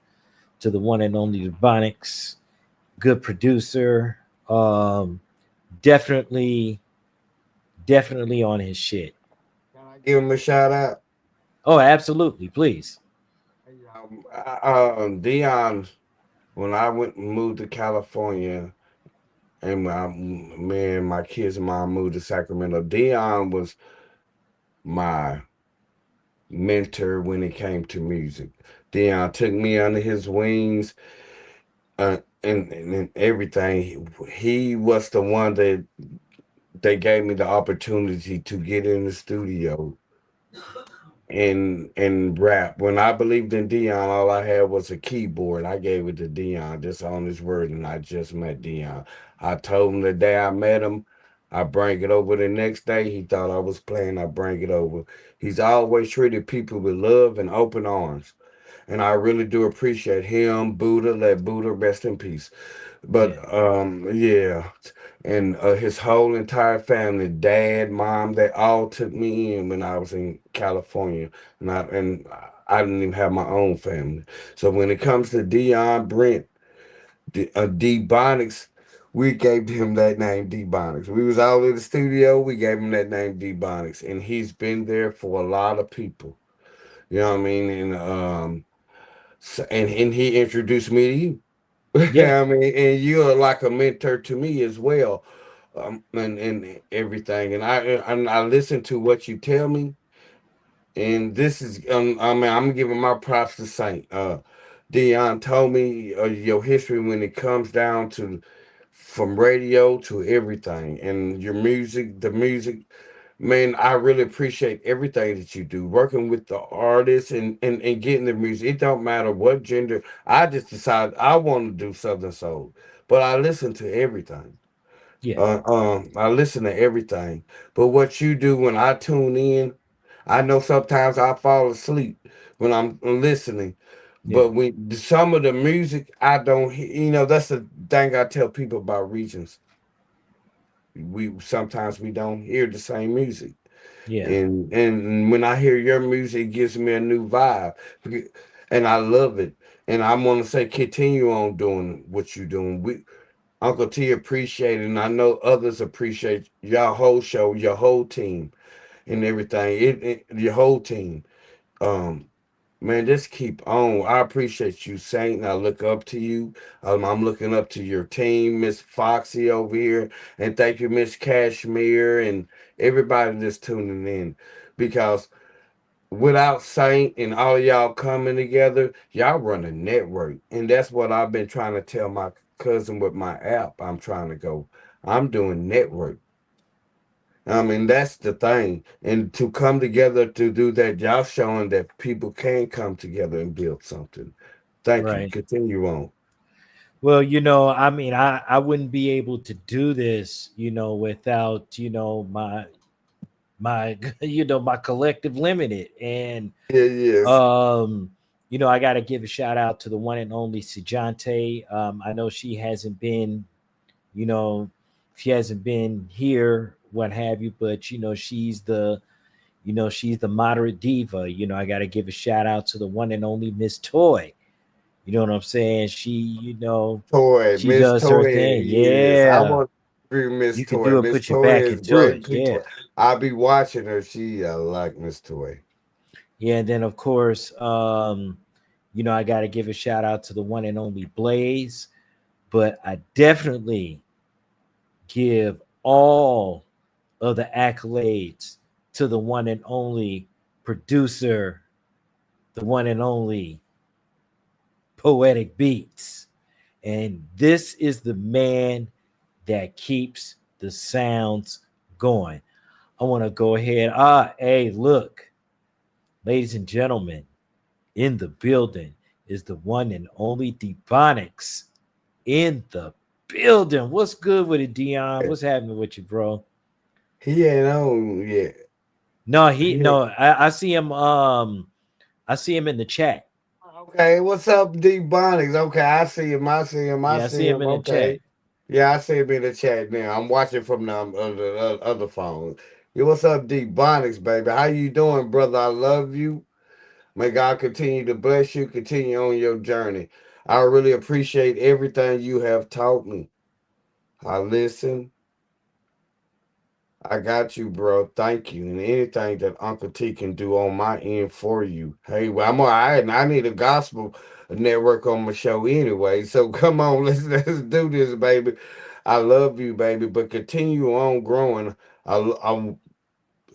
to the one and only Ebonics, good producer. Definitely, definitely on his shit. Give him a shout out. Oh, absolutely, please. Dion, when I went and moved to California, and me and my kids and mom moved to Sacramento, Dion was my mentor when it came to music. Dion took me under his wings, and everything. He was the one that they gave me the opportunity to get in the studio and rap. When I believed in Dion, all I had was a keyboard. I gave it to Dion just on his word, and I just met Dion. I told him the day I met him, I bring it over the next day. He thought I was playing, I bring it over. He's always treated people with love and open arms. And I really do appreciate him, Buddha, let Buddha rest in peace. But Yeah. yeah, and his whole entire family, dad, mom, they all took me in when I was in California, and I didn't even have my own family. So when it comes to Dion Brent, D Bonics, we gave him that name, D Bonics. We was all in the studio, we gave him that name, D Bonics, and he's been there for a lot of people. You know what I mean? And he introduced me to you. Yeah. I mean, and you're like a mentor to me as well, and everything. And I listen to what you tell me, and this is I mean, I'm giving my props to Saint. Dion told me your history when it comes down to from radio to everything, and your music, the music. Man, I really appreciate everything that you do, working with the artists and getting the music. It don't matter what gender. I just decided I want to do Southern Soul, but I listen to everything. Yeah. I listen to everything. But what you do when I tune in, I know sometimes I fall asleep when I'm listening. Yeah. But when some of the music I don't hear, that's the thing I tell people about regions. We sometimes we don't hear the same music. Yeah. And when I hear your music, it gives me a new vibe, and I love it. And I want to say, continue on doing what you're doing. We Uncle T appreciate it, and I know others appreciate your whole show, your whole team. and everything. Your whole team. Um, Man, just keep on. I appreciate you, Saint. I look up to you. I'm looking up to your team, Miss Foxy over here, and thank you, Miss Cashmere, and everybody that's tuning in. Because without Saint and all y'all coming together, y'all run a network, and that's what I've been trying to tell my cousin with my app. I'm trying to go. I'm doing network. I mean, that's the thing. And to come together to do that, y'all showing that people can come together and build something. Thank you. Right. Continue on. Well, I mean, I wouldn't be able to do this, without, my my collective limited. And Yeah, yes. I got to give a shout out to the one and only Sejante. I know you know, she hasn't been here, what have you, but she's the moderate diva. I got to give a shout out to the one and only Miss Toy. You know what I'm saying? Toy, She Miss does her Toy, thing. yes. I Yeah. want to be Miss You can Toy. do it, Miss put your Toy back is into great it. Yeah. people. I'll be watching her. I like Miss Toy. Yeah, and then of course, I gotta give a shout out to the one and only Blaze, but I definitely give all of the accolades to the one and only producer, the one and only Poetic Beats. And this is the man that keeps the sounds going. I want to go ahead. Hey, look, ladies and gentlemen, in the building is the one and only Debonics in the building. What's good with it, Dion? What's happening with you, bro? He ain't on yet. No, He ain't- no, I see him. I see him in the chat. Okay, what's up, D Bonics? Okay, I see him. I see him. I Yeah, I see see him him. in the chat. Okay. Yeah, I see him in the chat now. I'm watching from the other phone. Yeah, what's up, D Bonics, baby? How you doing, brother? I love you. May God continue to bless you. Continue on your journey. I really appreciate everything you have taught me. I listen. I got you, bro. Thank you. And anything that Uncle T can do on my end for you. Hey, well, I need a gospel network on my show anyway. So come on, let's do this, baby. I love you, baby. But continue on growing. I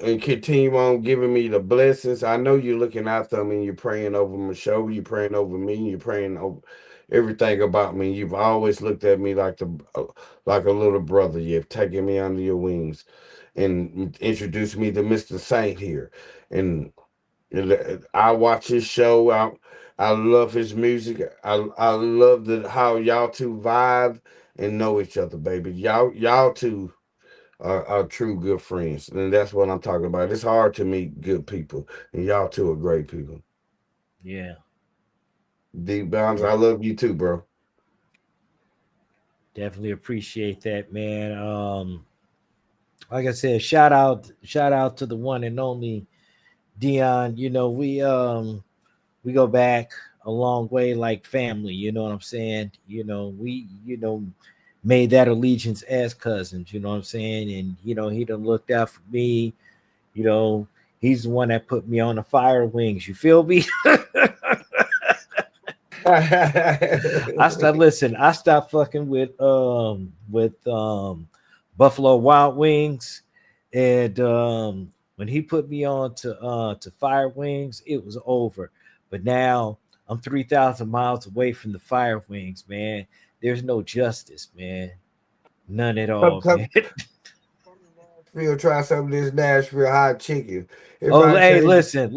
and continue on giving me the blessings. I know you're looking after me and you're praying over my show. You're praying over me. You're praying over everything about me. You've always looked at me like a little brother. You've taken me under your wings and introduced me to Mr. Saint here. And I watch his show. I love his music. I love how y'all two vibe and know each other, baby. Y'all two are true good friends, and that's what I'm talking about. It's hard to meet good people, and y'all two are great people. Yeah. Deep Bombs, Yeah. I love you too, bro. Definitely appreciate that, man. Like I said, shout out to the one and only Dion. We go back a long way like family, you know what I'm saying? We made that allegiance as cousins, you know what I'm saying? And he done looked out for me, you know, he's the one that put me on the fire wings, you feel me? I stopped fucking with Buffalo Wild Wings, and when he put me on to Fire Wings, it was over. But now I'm 3,000 miles away from the Fire Wings, man. There's no justice, man. None at come, all, come, man. Nashville, try some of this Nashville hot chicken. If Oh, I hey, tell you, listen.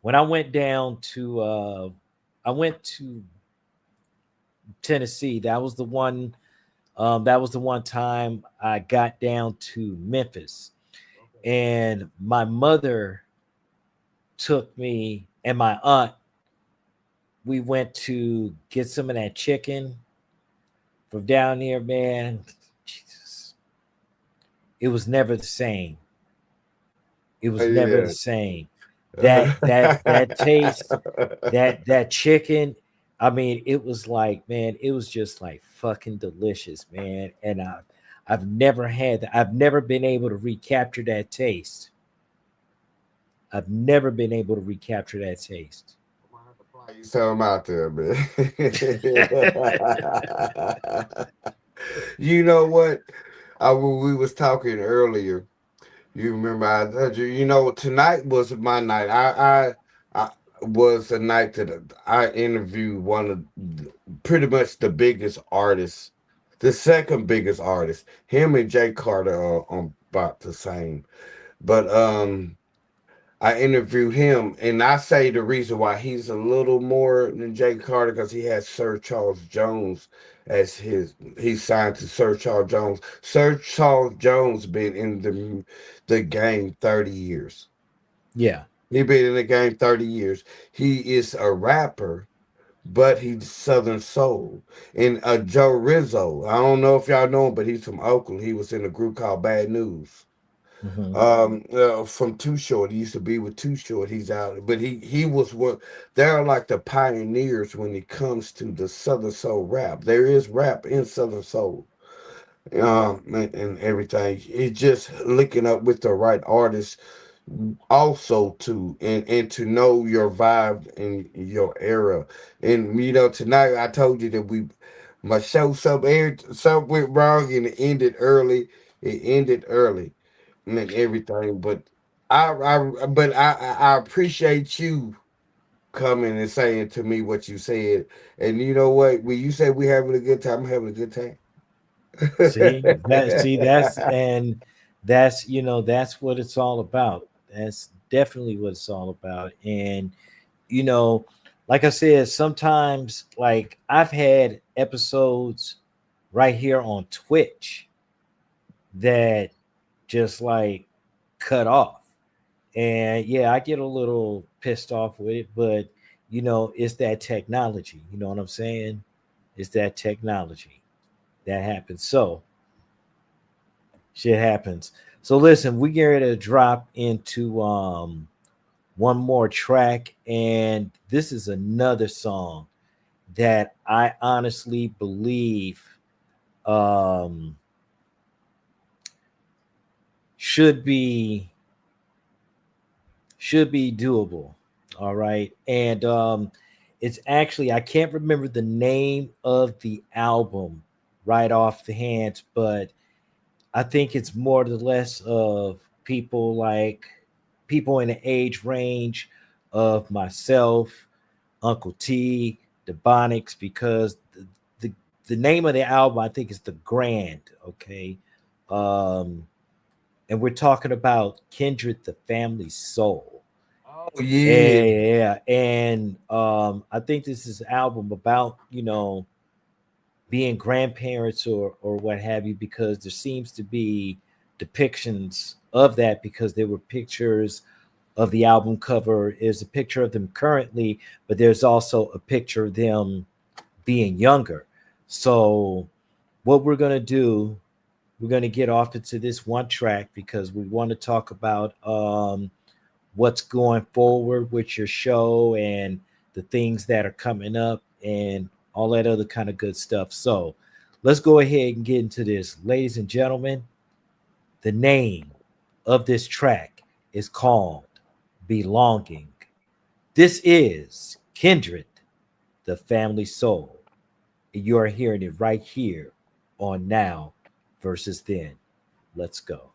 When I went down to I went to Tennessee. That was the one time I got down to Memphis, and my mother took me and my aunt. We went to get some of that chicken from down there, man. Jesus, it was never the same. It was never the yeah. same. That taste, that chicken. I mean, it was like, man, it was just like fucking delicious, man. And I've never been able to recapture that taste. I've never been able to recapture that taste. You tell them out there, man. You know what? We was talking earlier. You remember I told you. You know, tonight was my night. I was the night that I interviewed one of pretty much the biggest artists, the second biggest artist. Him and Jay Carter are on about the same. But I interviewed him, and I say the reason why he's a little more than Jay Carter because he has Sir Charles Jones as he's signed to Sir Charles Jones. Sir Charles Jones been in the game 30 years. Yeah. He been in the game 30 years. He is a rapper, but he's Southern Soul. And Joe Rizzo, I don't know if y'all know him, but he's from Oakland. He was in a group called Bad News. From Too Short. He used to be with Too Short. He's out, but he was what they're like the pioneers when it comes to the Southern Soul rap. There is rap in Southern Soul, and everything. It's just linking up with the right artists, also too, and to know your vibe and your era. And you know, tonight I told you that my show something went wrong and it ended early. It ended early and everything. But I appreciate you coming and saying to me what you said. And you know what? When you say we having a good time, I'm having a good time. That's that's what it's all about. That's definitely what it's all about. And you know, like I said, sometimes like I've had episodes right here on Twitch that just like cut off. And yeah, I get a little pissed off with it, but you know, it's that technology. You know what I'm saying? It's that technology that happens. So shit happens. So listen, we get ready to drop into one more track, and this is another song that I honestly believe should be doable. All right. And it's actually, I can't remember the name of the album right off the hand, but I think it's more or less of people in the age range of myself, Uncle T, the Bonics, because the name of the album I think is The Grand. Okay. And we're talking about Kindred the Family Soul. Oh yeah. Yeah. And I think this is an album about, you know, being grandparents or what have you, because there seems to be depictions of that, because there were pictures of the album cover is a picture of them currently, but there's also a picture of them being younger. So what we're going to do, we're going to get off into this one track because we want to talk about what's going forward with your show and the things that are coming up and all that other kind of good stuff. So let's go ahead and get into this. Ladies and gentlemen, the name of this track is called Belonging. This is Kindred, the Family Soul. You are hearing it right here on Now versus Then. Let's go.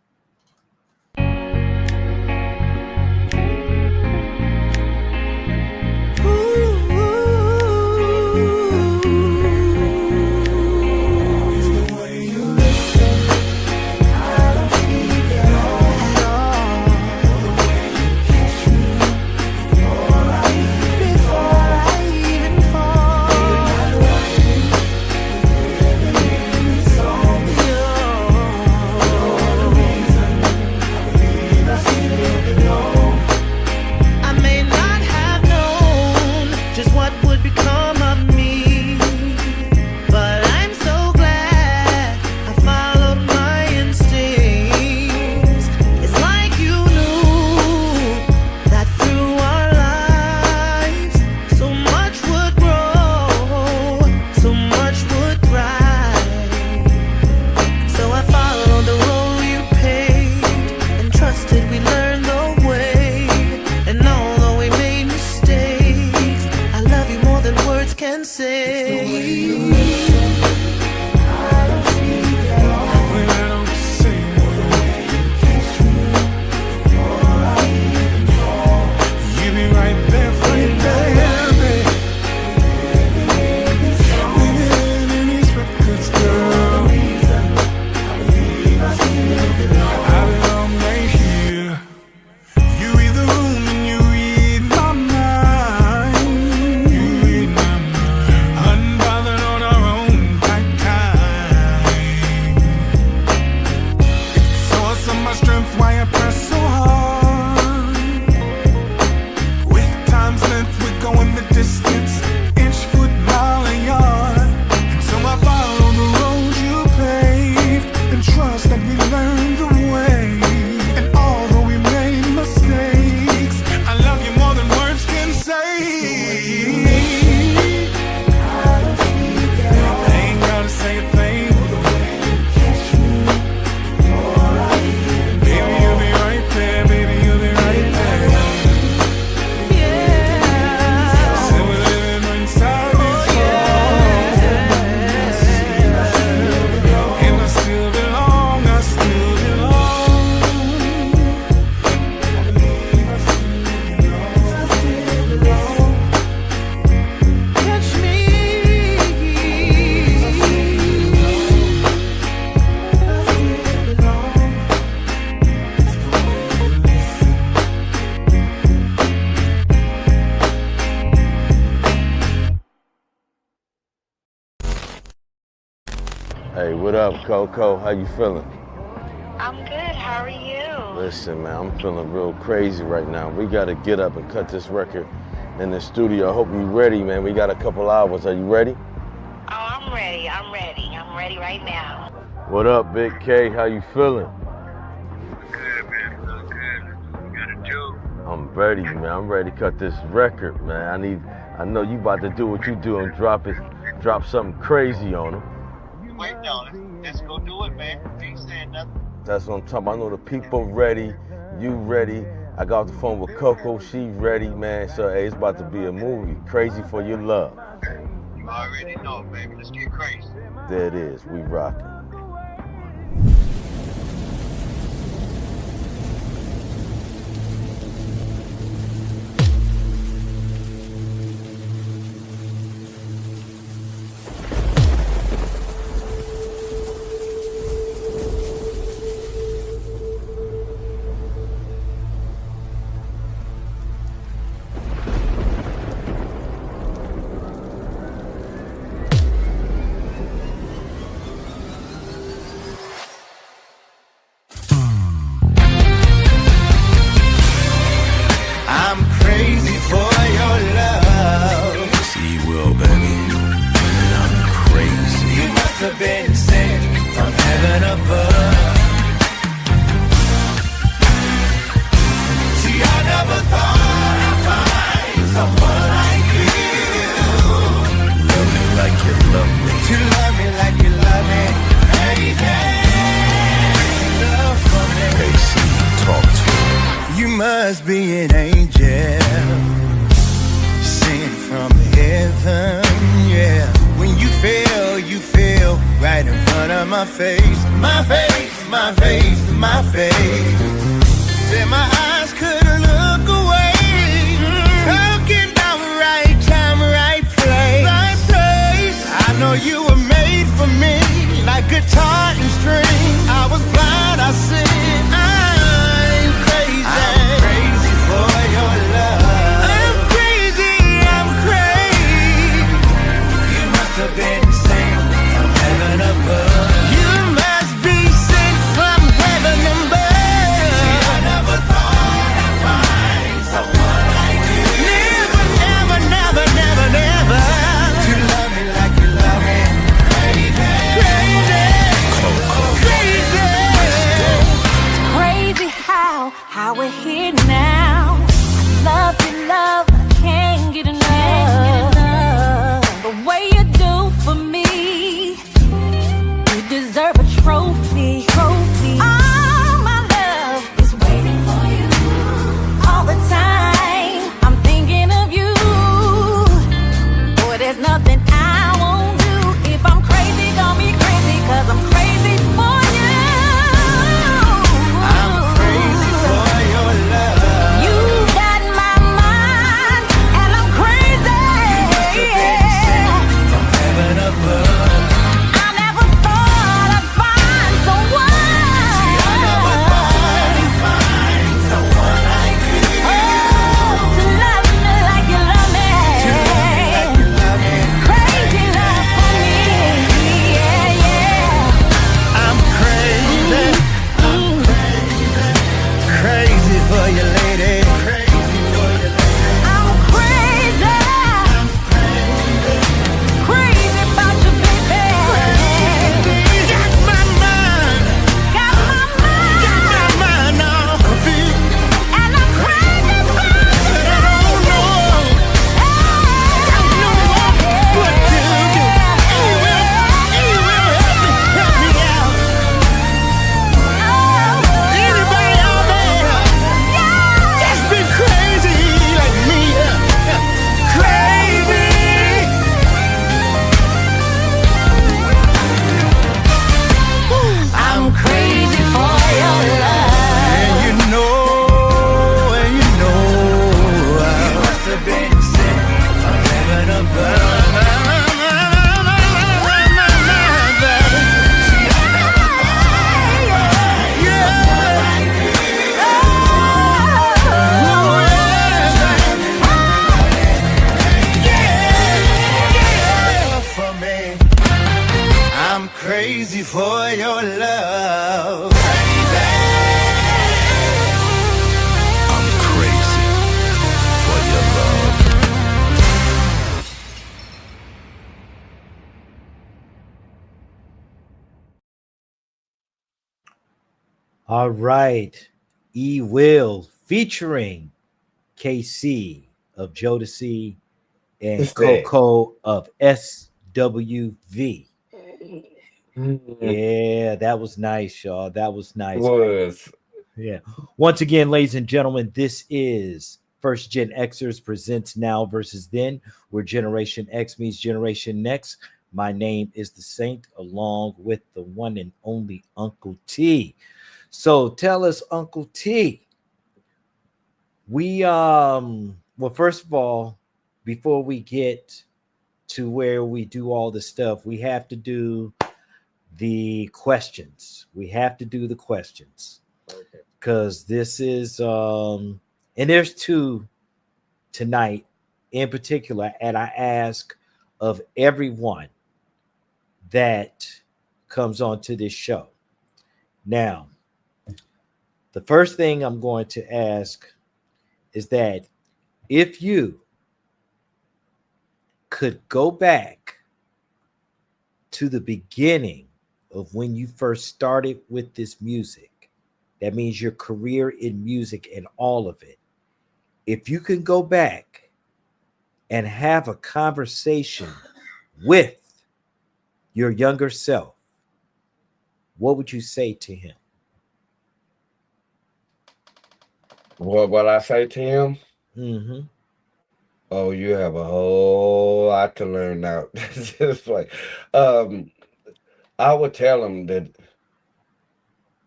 up, Coco? How you feeling? I'm good. How are you? Listen, man, I'm feeling real crazy right now. We got to get up and cut this record in the studio. I hope you're ready, man. We got a couple hours. Are you ready? Oh, I'm ready. I'm ready. I'm ready right now. What up, Big K? How you feeling? Good, man. Feeling good. You got a joke? I'm ready, man. I'm ready to cut this record, man. I know you about to do what you do and drop something crazy on them. You wait, no. Let's go do it, man. You ain't saying nothing. That's what I'm talking about. I know the people ready. You ready. I got off the phone with Coco. She ready, man. So, hey, it's about to be a movie. Crazy for Your Love. You already know, baby. Let's get crazy. There it is. We rocking. I'm crazy for your love. See, will, baby. And I'm crazy. You must have been sent from heaven above. See, I never thought I'd find someone like you. Love me like you love me. To love me like you love me. Crazy love for me. Casey, talk to me. You must be an angel sent from heaven, yeah. When you feel right in front of my face. My face, my face, my face. Said my eyes couldn't look away. Talking about right time, right place. Right place. I know you were made for me, like guitar and strings. I was blind, I said I'm crazy. I'm crazy for your love. I'm crazy, I'm crazy. You must have been sent from heaven above. You must be sent from heaven above. See, I never thought I'd find someone like you. Never, never, never, never, never. To love me like you love me. Crazy, crazy, crazy. Crazy how we're here now. Love you, love, can't get enough. The way you do for me, you deserve a trophy. All my love is waiting for you. All the time, I'm thinking of you. Boy, there's nothing I won't do. If I'm crazy, gonna be crazy, 'cause I'm crazy for you. I'm crazy for your love. You got my mind, and I'm crazy. You must have been sent from heaven above. I never thought I'd find someone. See, I never thought I'd find someone like you. To love me like you love me. To love me like you love me. Crazy love for me. Yeah, yeah. I'm crazy. Crazy for you, lady. Crazy for you, lady. I'm crazy. Crazy about you, baby. Got my mind. Got my mind. Got my mind off you. And I'm crazy for you. But I don't know what to do. You will help me out. Anybody out there? Just be crazy. All right. E Will featuring KC of Jodeci and It's that. Coco of SWV. Mm, Yeah, that was nice, y'all. That was nice. was. Yeah. Once again, ladies and gentlemen, this is First Gen Xers presents Now versus Then, where Generation X meets Generation Next. My name is the Saint, along with the one and only Uncle T. So tell us, Uncle T, we well, first of all, before we get to where we do all the stuff, we have to do the questions. We have to do the questions. Because this is and there's two tonight in particular, and I ask of everyone that comes onto this show. Now, the first thing I'm going to ask is that if you could go back to the beginning of when you first started with this music, that means your career in music and all of it. If you can go back and have a conversation with your younger self, what would you say to him? What I say to him? Mm-hmm. Oh, you have a whole lot to learn now. It's just like, um, I would tell him that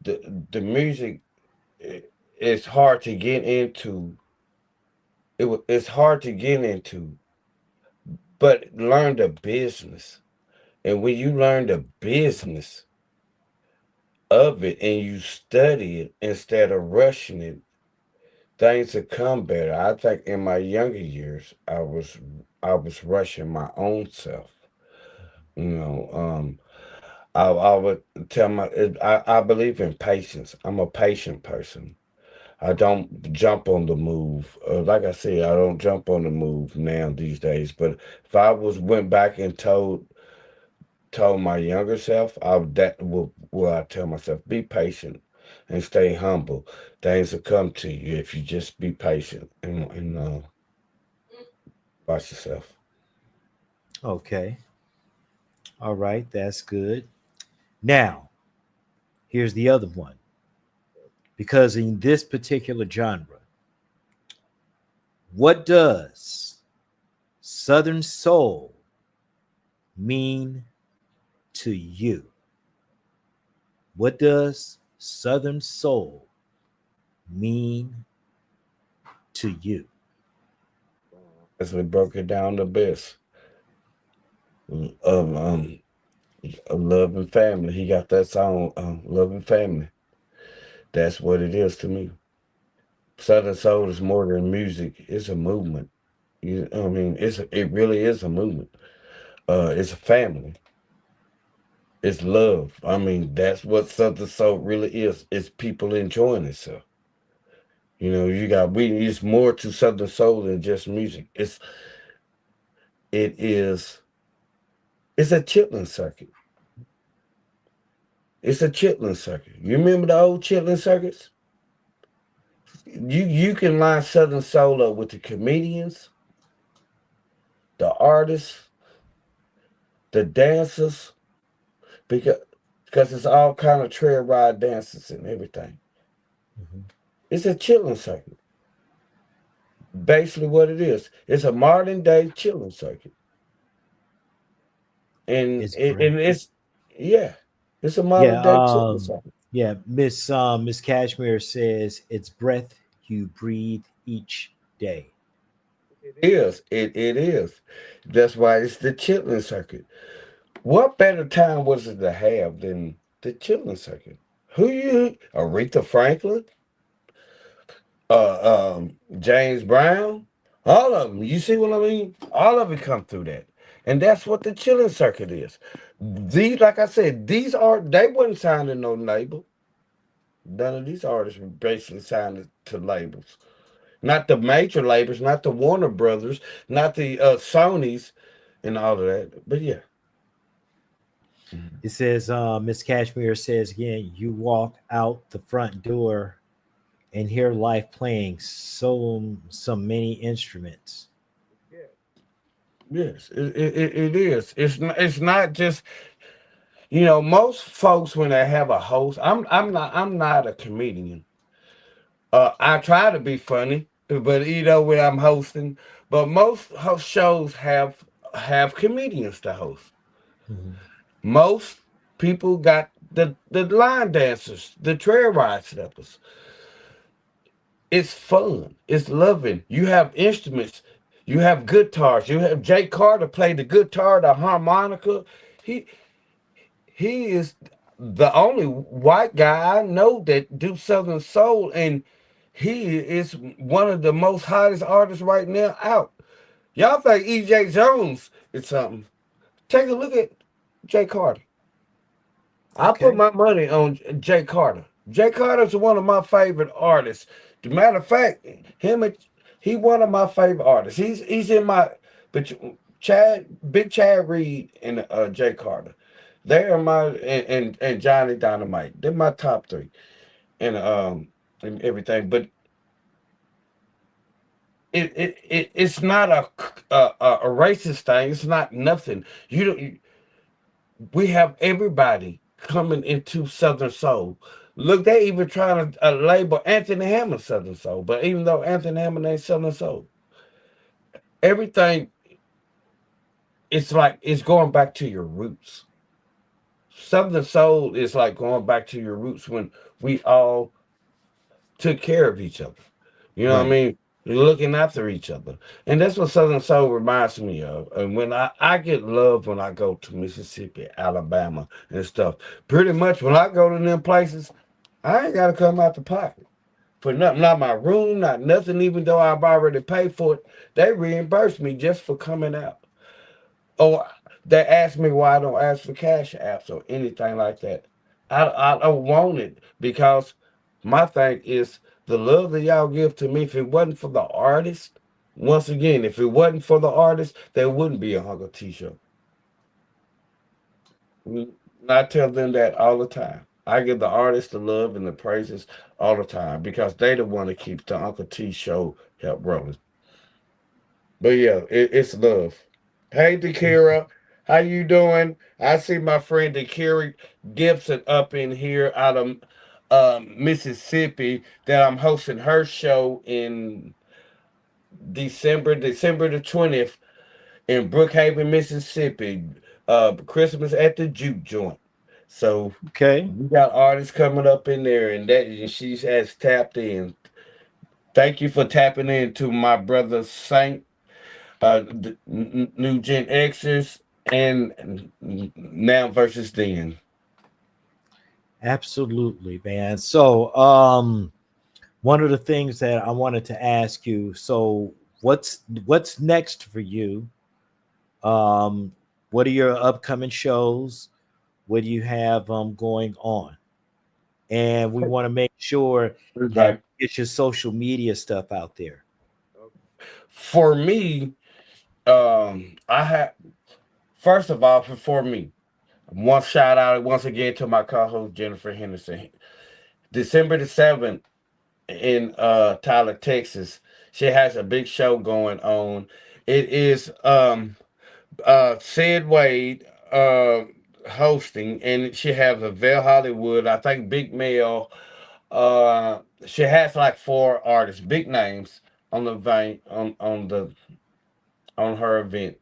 the music it's hard to get into. It's hard to get into, but learn the business. And when you learn the business of it and you study it instead of rushing it, things will come better. I think in my younger years, I was rushing my own self. You know, I would tell I believe in patience. I'm a patient person. I don't jump on the move. Like I said, I don't jump on the move now these days. But if I went back and told my younger self, I would that will I tell myself, be patient and stay humble. Things will come to you if you just be patient and watch yourself. Okay. All right. That's good. Now, here's the other one. Because in this particular genre, what does Southern Soul mean to you? What does Southern Soul mean to you? As we broke it down the best of love and family. He got that song, Love and Family. That's what it is to me. Southern Soul is more than music. It's a movement. I mean, it really is a movement. It's a family. It's love. I mean, that's what Southern Soul really is. It's people enjoying itself. You know, it's more to Southern Soul than just music. It is it's a chitlin circuit. It's a chitlin circuit. You remember the old chitlin circuits? You can line Southern Soul up with the comedians, the artists, the dancers, because it's all kind of trail ride dances and everything. It's a chilling circuit. Basically, what it is, it's a modern day chilling circuit, and It's breath. yeah, it's a modern Yeah, day chilling circuit. yeah, Miss Cashmere says it's breath you breathe each day. It is. It is. That's why it's the chilling circuit. What better time was it to have than the chilling circuit? Who you? Aretha Franklin, James Brown, all of them. You see what I mean? All of it come through that, and that's what the chilling circuit is. These, like I said, these are they wasn't signed to no label. None of these artists were basically signed to labels. Not the major labels, not the Warner Brothers, not the Sonys, and all of that. But yeah, It says, Miss Cashmere says again, you walk out the front door and hear life playing some many instruments. Yes, it is. It's not just, you know, most folks when they have a host. I'm not a comedian. I try to be funny, but you know when I'm hosting, but most host shows have comedians to host. Mhm. Most people got the line dancers, the trail ride steppers. It's fun. It's loving. You have instruments. You have guitars. You have Jay Carter play the guitar, the harmonica. He he is the only white guy I know that do Southern Soul, and he is one of the most hottest artists right now out. Y'all think E.J. Jones is something? Take a look at Jay Carter. I put Okay. my money on Jay Carter. Jay Carter's one of my favorite artists. The matter of fact, he one of my favorite artists. He's in my but Big Chad Reed and Jay Carter. They are my and Johnny Dynamite. They're my top three and everything. But it's not a racist thing. It's not nothing. You don't. We have everybody coming into Southern Soul. Look, they even trying to label Anthony Hammond Southern Soul, but even though Anthony Hammond ain't Southern Soul, everything it's like it's going back to your roots. Southern Soul is like going back to your roots when we all took care of each other. You know what I Right. mean? Looking after each other. And that's what Southern Soul reminds me of. And when I get love when I go to Mississippi, Alabama, and stuff. Pretty much when I go to them places, I ain't got to come out the pocket for nothing. Not my room, not nothing, even though I've already paid for it. They reimburse me just for coming out. Or they ask me why I don't ask for cash apps or anything like that. I don't want it because my thing is the love that y'all give to me. If it wasn't for the artist, once again, if it wasn't for the artist, there wouldn't be a Hunker T-shirt. I tell them that all the time. I give the artists the love and the praises all the time because they the one that keeps the Uncle T show help rolling. But yeah, it's love. Hey, Dakira, how you doing? I see my friend Dakira Gibson up in here out of Mississippi that I'm hosting her show in December the 20th in Brookhaven, Mississippi. Christmas at the Juke Joint. So Okay. we got artists coming up in there, and she has tapped in. Thank you for tapping into my brother Saint, the New Gen Xers, and now versus then. Absolutely, man. So, one of the things that I wanted to ask you, so what's next for you? What are your upcoming shows? What do you have going on? And we want to make sure that Okay. we get your social media stuff out there. For me, I have first of all for me, one shout out once again to my co-host Jennifer Henderson. December the 7th in Tyler, Texas. She has a big show going on. It is Sid Wade hosting, and she has a Vel Hollywood, I think Big Mel. She has like four artists, big names on the vein on her event.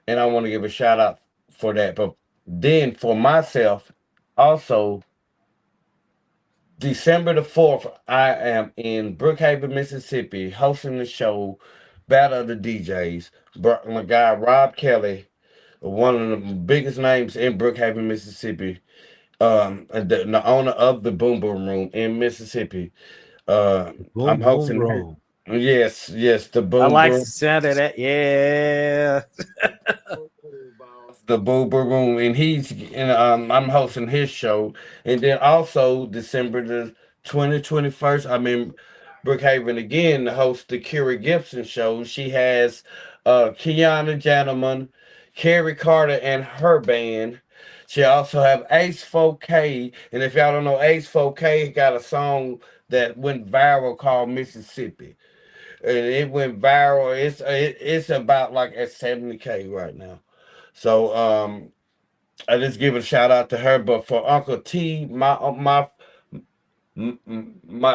And I want to give a shout out for that. But then for myself, also December the 4th, I am in Brookhaven, Mississippi, hosting the show Battle of the DJs. My guy Rob Kelly, one of the biggest names in Brookhaven, Mississippi, the owner of the Boom Boom Room in Mississippi. I'm Boom, boom, hosting. room. Yes, the I Boom like the Boom. sound of that. Yeah. The Boober Room, and I'm hosting his show, and then also December the 21st, I'm in Brookhaven again to host the Kira Gibson show. She has Kiana Gentleman, Carrie Carter, and her band. She also have Ace 4K, and if y'all don't know, Ace 4K got a song that went viral called Mississippi, and it went viral. It's about like at 70K right now. So I just give a shout out to her. But for Uncle T, my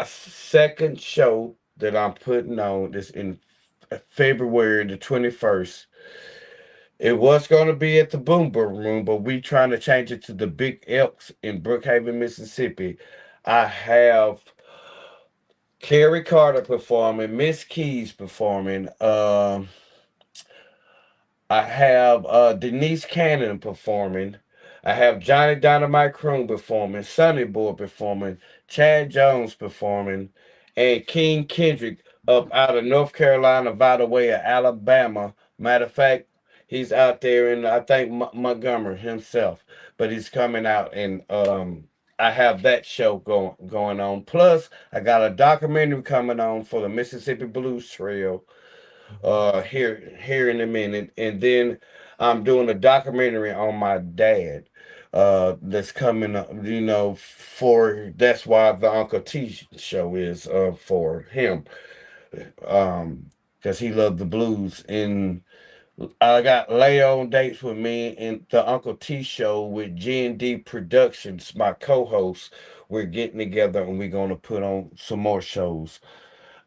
second show that I'm putting on is in February the 21st. It was going to be at the Boom Boom Room, but we trying to change it to the Big Elks in Brookhaven, Mississippi. I have Carrie Carter performing, Miss Keys performing. I have Denise Cannon performing. I have Johnny Dynamite Croon performing, Sonny Boy performing, Chad Jones performing, and King Kendrick up out of North Carolina by the way of Alabama. Matter of fact, he's out there in I think Montgomery himself, but he's coming out and I have that show going on. Plus, I got a documentary coming on for the Mississippi Blues Trail here in a minute, and then I'm doing a documentary on my dad that's coming up, for that's why the Uncle T show is for him, because he loved the blues. And I got lay on dates with me and the Uncle T show with G&D Productions, my co-host. We're getting together and we're going to put on some more shows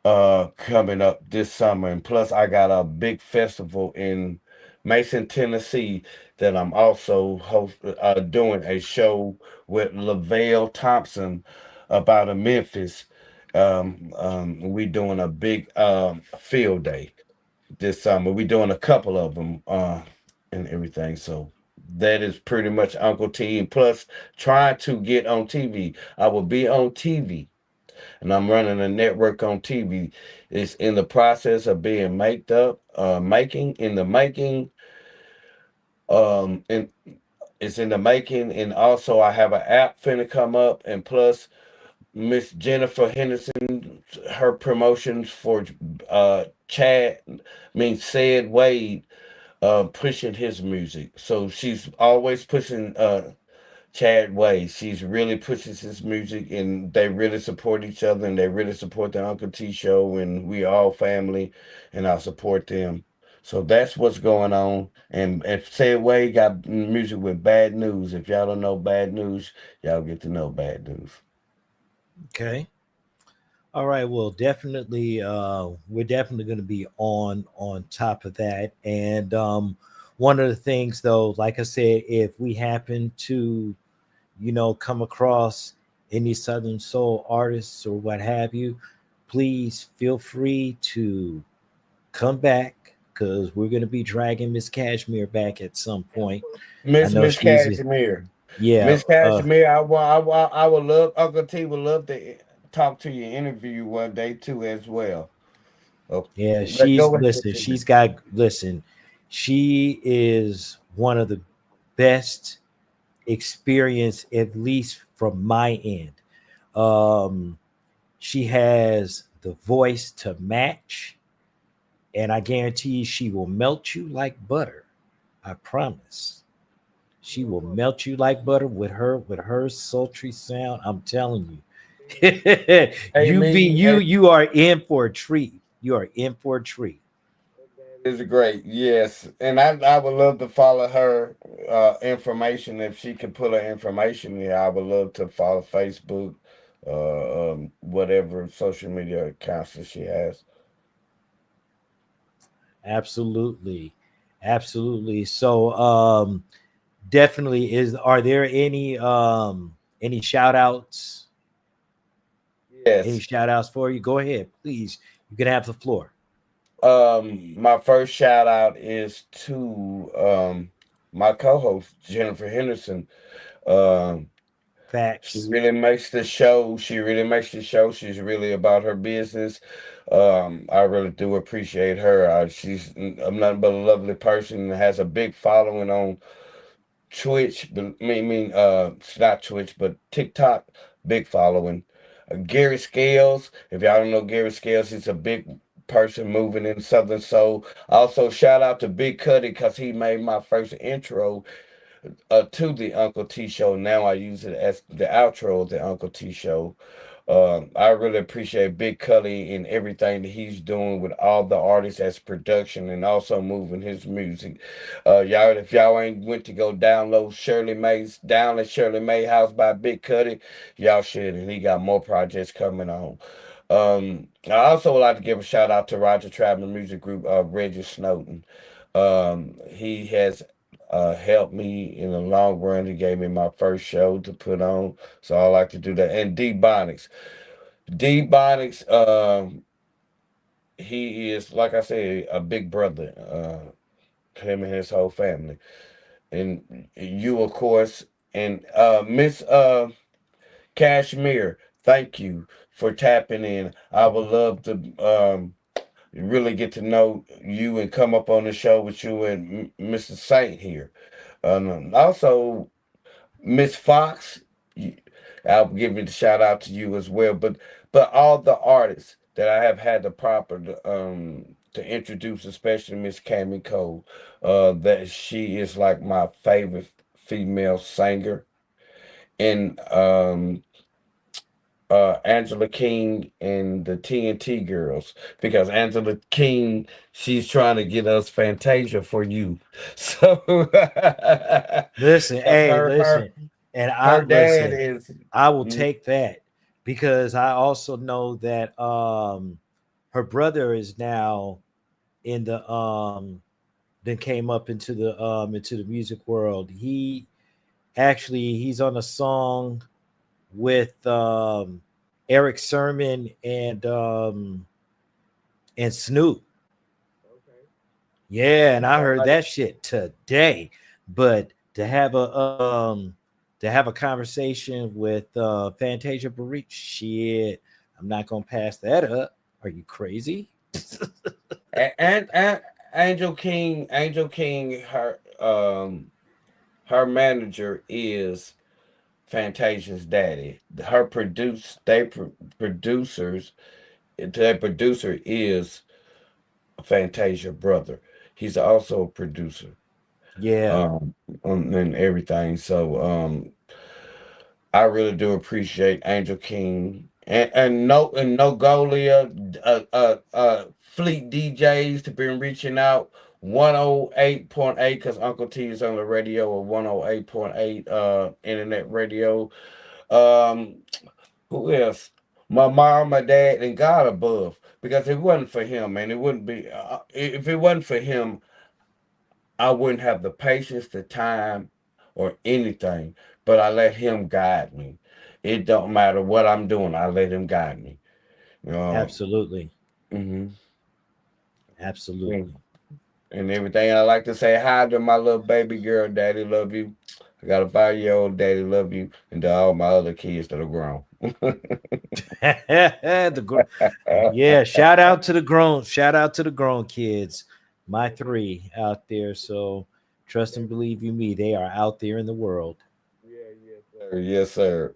coming up this summer. And plus I got a big festival in Mason, Tennessee that I'm also doing a show with Lavelle Thompson about a Memphis. We doing a big field day this summer. We doing a couple of them and everything. So that is pretty much Uncle T. And plus trying to get on TV. I will be on TV and I'm running a network on TV. It's in the process of being made up, in the making, and it's in the making. And also, I have an app finna come up, and plus, Miss Jennifer Henderson, her promotions for said Wade, pushing his music. So she's always pushing Chad Way. She's really pushes his music, and they really support each other, and they really support the Uncle T show, and we all family, and I support them. So that's what's going on. And if Said Way got music with Bad News, if y'all don't know Bad News, y'all get to know Bad News. Okay. All right. Well, definitely, we're definitely going to be on top of that. And one of the things, though, like I said, if we happen to, come across any Southern Soul artists or what have you, please feel free to come back because we're going to be dragging Miss Cashmere back at some point. I know Miss she's, Cashmere. yeah, Miss Cashmere, I would love, Uncle T would love to talk to you, interview you one day too as well. Okay. yeah. Let's She's go with listen. She's got listen. She is one of the best experience, at least from my end. Um, she has the voice to match, and I guarantee she will melt you like butter. I promise. She will melt you like butter with her sultry sound. I'm telling you. Hey, You are in for a treat. You are in for a treat. is great, yes, and I would love to follow her information if she could put her information there. I would love to follow Facebook, whatever social media accounts that she has. Absolutely. Absolutely. So definitely are there any shout outs? Any Yes. shout outs for you? Go ahead, please. You can have the floor. My first shout out is to my co-host Jennifer Henderson. Um, she Facts. really makes the show. She really makes the show. She's really about her business. I really do appreciate her. She's nothing but a lovely person and has a big following on Twitch, but it's not Twitch, but TikTok, big following. Gary Scales, if y'all don't know Gary Scales, he's a big person moving in Southern Soul. Also, shout out to Big Cuddy because he made my first intro to the Uncle T Show. Now I use it as the outro of the Uncle T Show. I really appreciate Big Cully and everything that he's doing with all the artists as production and also moving his music. Y'all, if y'all ain't went to go download Shirley May's Down at Shirley May House by Big Cully, y'all should, and he got more projects coming on. I also would like to give a shout out to Roger Traveling Music Group, Reggie Snowden. He has helped me in the long run. He gave me my first show to put on, so I like to do that. And D Bonics, D Bonics, he is like I said, a big brother. Him and his whole family, and you of course, and Miss Cashmere. Thank you for tapping in. I would love to really get to know you and come up on the show with you and Mr. Saint here. Also, Miss Fox, I'll give it a shout out to you as well. But all the artists that I have had the proper to introduce, especially Miss Cammy Cole, that she is like my favorite female singer, and Angela King and the TNT girls, because Angela King, she's trying to get us Fantasia for you. So Listen, 'cause hey, listen, and I her dad listen. is I will take that because I also know that her brother is now in the then came up into the music world. He's on a song with Eric Sermon and Snoop. Yeah, and I heard that shit today. But to have a conversation with Fantasia Barrett, shit, I'm not gonna pass that up. Are you crazy? and Angel King, her manager is Fantasia's daddy. Her producers, their producer is Fantasia brother. He's also a producer. Yeah. And everything. So I really do appreciate Angel King and no Golia, Fleet DJs to been reaching out 108.8 because Uncle T is on the radio or 108.8 internet radio. Um who else? My mom, my dad, and God above. Because if it wasn't for him, man, it wouldn't be. If it wasn't for him, I wouldn't have the patience, the time, or anything. But I let him guide me. It don't matter what I'm doing. I let him guide me. Absolutely. hmm Absolutely. And everything. I like to say hi to my little baby girl. Daddy love you. I got a 5-year-old. Daddy love you, and to all my other kids that are grown. Yeah, shout out to the grown, shout out to the grown kids, my three out there. So trust and believe you me, they are out there in the world. Yes, sir.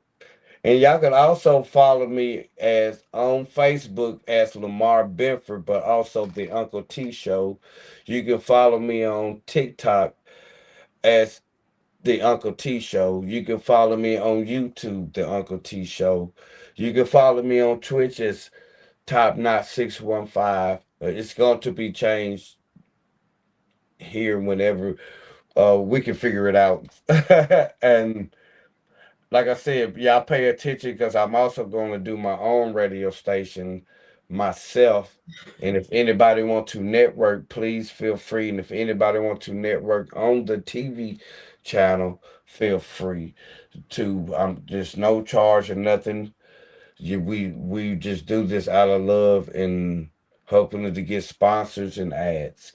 And y'all can also follow me as on Facebook as Lamar Benford, but also the Uncle T Show. You can follow me on TikTok as the Uncle T Show. You can follow me on YouTube, the Uncle T Show. You can follow me on Twitch as Top Knot 615. It's going to be changed here whenever we can figure it out. And like I said, y'all pay attention because I'm also going to do my own radio station myself. And if anybody want to network, please feel free. And if anybody want to network on the TV channel, feel free to. There's no charge or nothing. We just do this out of love and hoping to get sponsors and ads.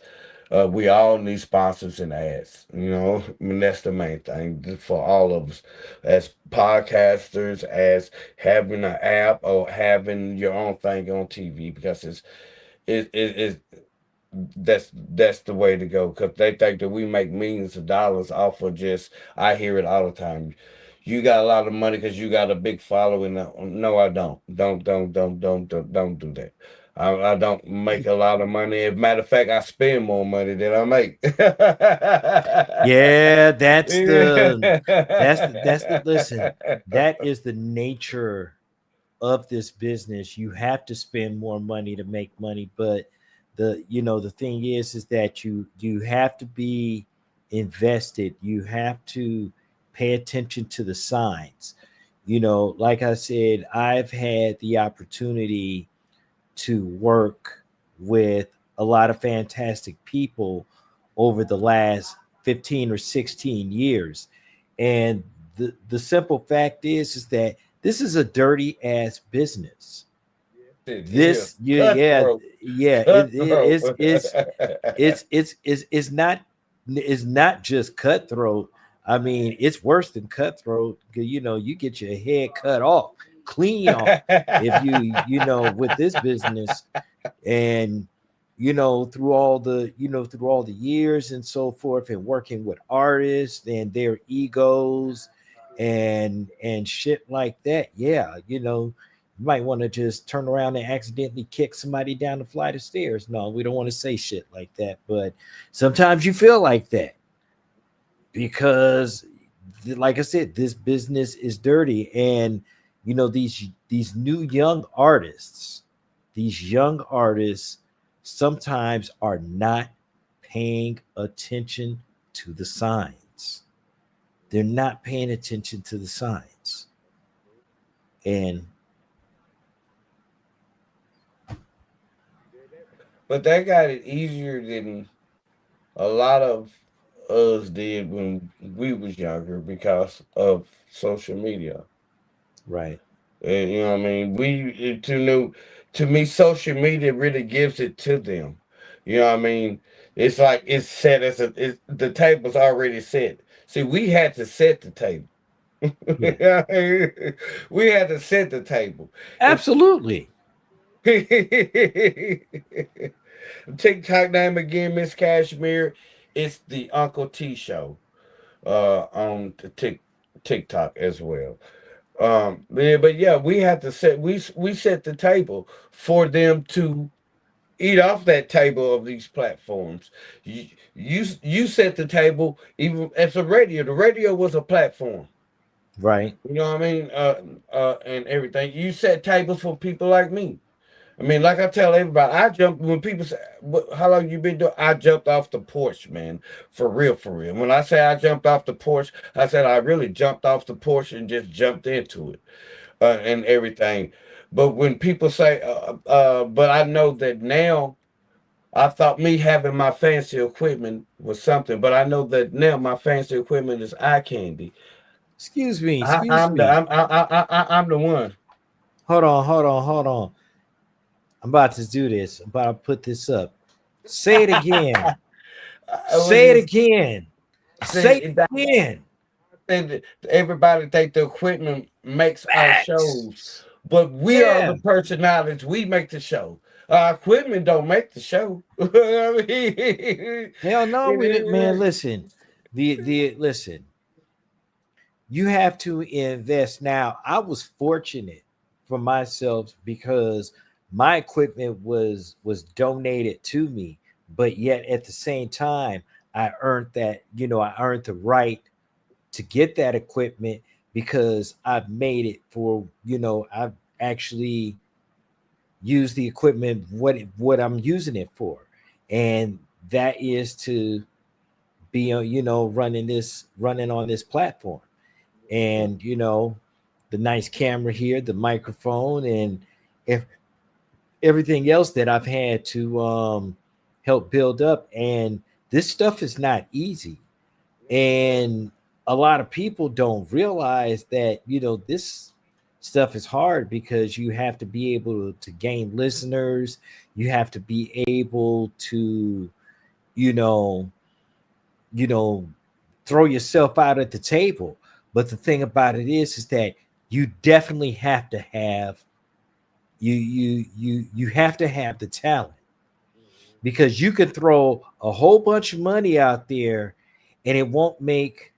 We all need sponsors and ads. I mean, that's the main thing for all of us as podcasters, as having an app or having your own thing on TV because it's that's the way to go because they think that we make millions of dollars off of just. I hear it all the time. You got a lot of money because you got a big following. No, I don't. Don't do that. I don't make a lot of money. As a matter of fact, I spend more money than I make. Yeah, that's the listen. That is the nature of this business. You have to spend more money to make money, but the thing is that you have to be invested. You have to pay attention to the signs. Like I said, I've had the opportunity to work with a lot of fantastic people over the last 15 or 16 years. And the simple fact is that this is a dirty ass business. It is This yeah, cutthroat. yeah, Cutthroat. it's not, it's not just cutthroat. I mean, it's worse than cutthroat. You get your head cut off, clean off, if with this business. And through all the years and so forth, and working with artists and their egos and shit like that. Yeah, you might want to just turn around and accidentally kick somebody down the flight of stairs. No, we don't want to say shit like that, but sometimes you feel like that because, like I said, this business is dirty. And these new young artists sometimes are not paying attention to the signs. They're not paying attention to the signs. And But they got it easier than a lot of us did when we was younger because of social media. right. And, you know what I mean? To me, social media really gives it to them. You know what I mean? It's like it's set the table's already set. See, we had to set the table. Yeah. We had to set the table. And Absolutely. TikTok name again, Miss Cashmere. It's the Uncle T show on the TikTok as well. Yeah, but yeah, we had to we set the table for them to eat off that table of these platforms. You set the table even as a radio. The radio was a platform. Right. You know what I mean? And everything. You set tables for people like me. I mean, like I tell everybody, I jumped when people say, "How long you been doing?" I jumped off the porch, man, for real, for real. When I say I jumped off the porch, I said I really jumped off the porch and just jumped into it and everything. But when people say, but I know that now, I thought me having my fancy equipment was something, but I know that now my fancy equipment is eye candy. Excuse me. I, Excuse I'm the me. I'm the one. Hold on. Hold on. Hold on. I'm about to do this. I'm about to put this up. Say it again. What Say it is again. Say say it again. that everybody think the equipment makes our Facts. shows, but we are Yeah. the personalities. We make the show. Equipment don't make the show. I mean, Hell no, we didn't, man. it- Listen, the listen. You have to invest. Now, I was fortunate for myself because my equipment was donated to me, but yet at the same time, I earned the right to get that equipment because I've made it for, I've actually used the equipment what I'm using it for. And that is to be running on this platform. And the nice camera here, the microphone, and if everything else that I've had to help build up. And this stuff is not easy. And a lot of people don't realize that this stuff is hard because you have to be able to gain listeners. You have to be able to you know you know throw yourself out at the table. But the thing about it is that you definitely have to have you have to have the talent, because you could throw a whole bunch of money out there and it won't make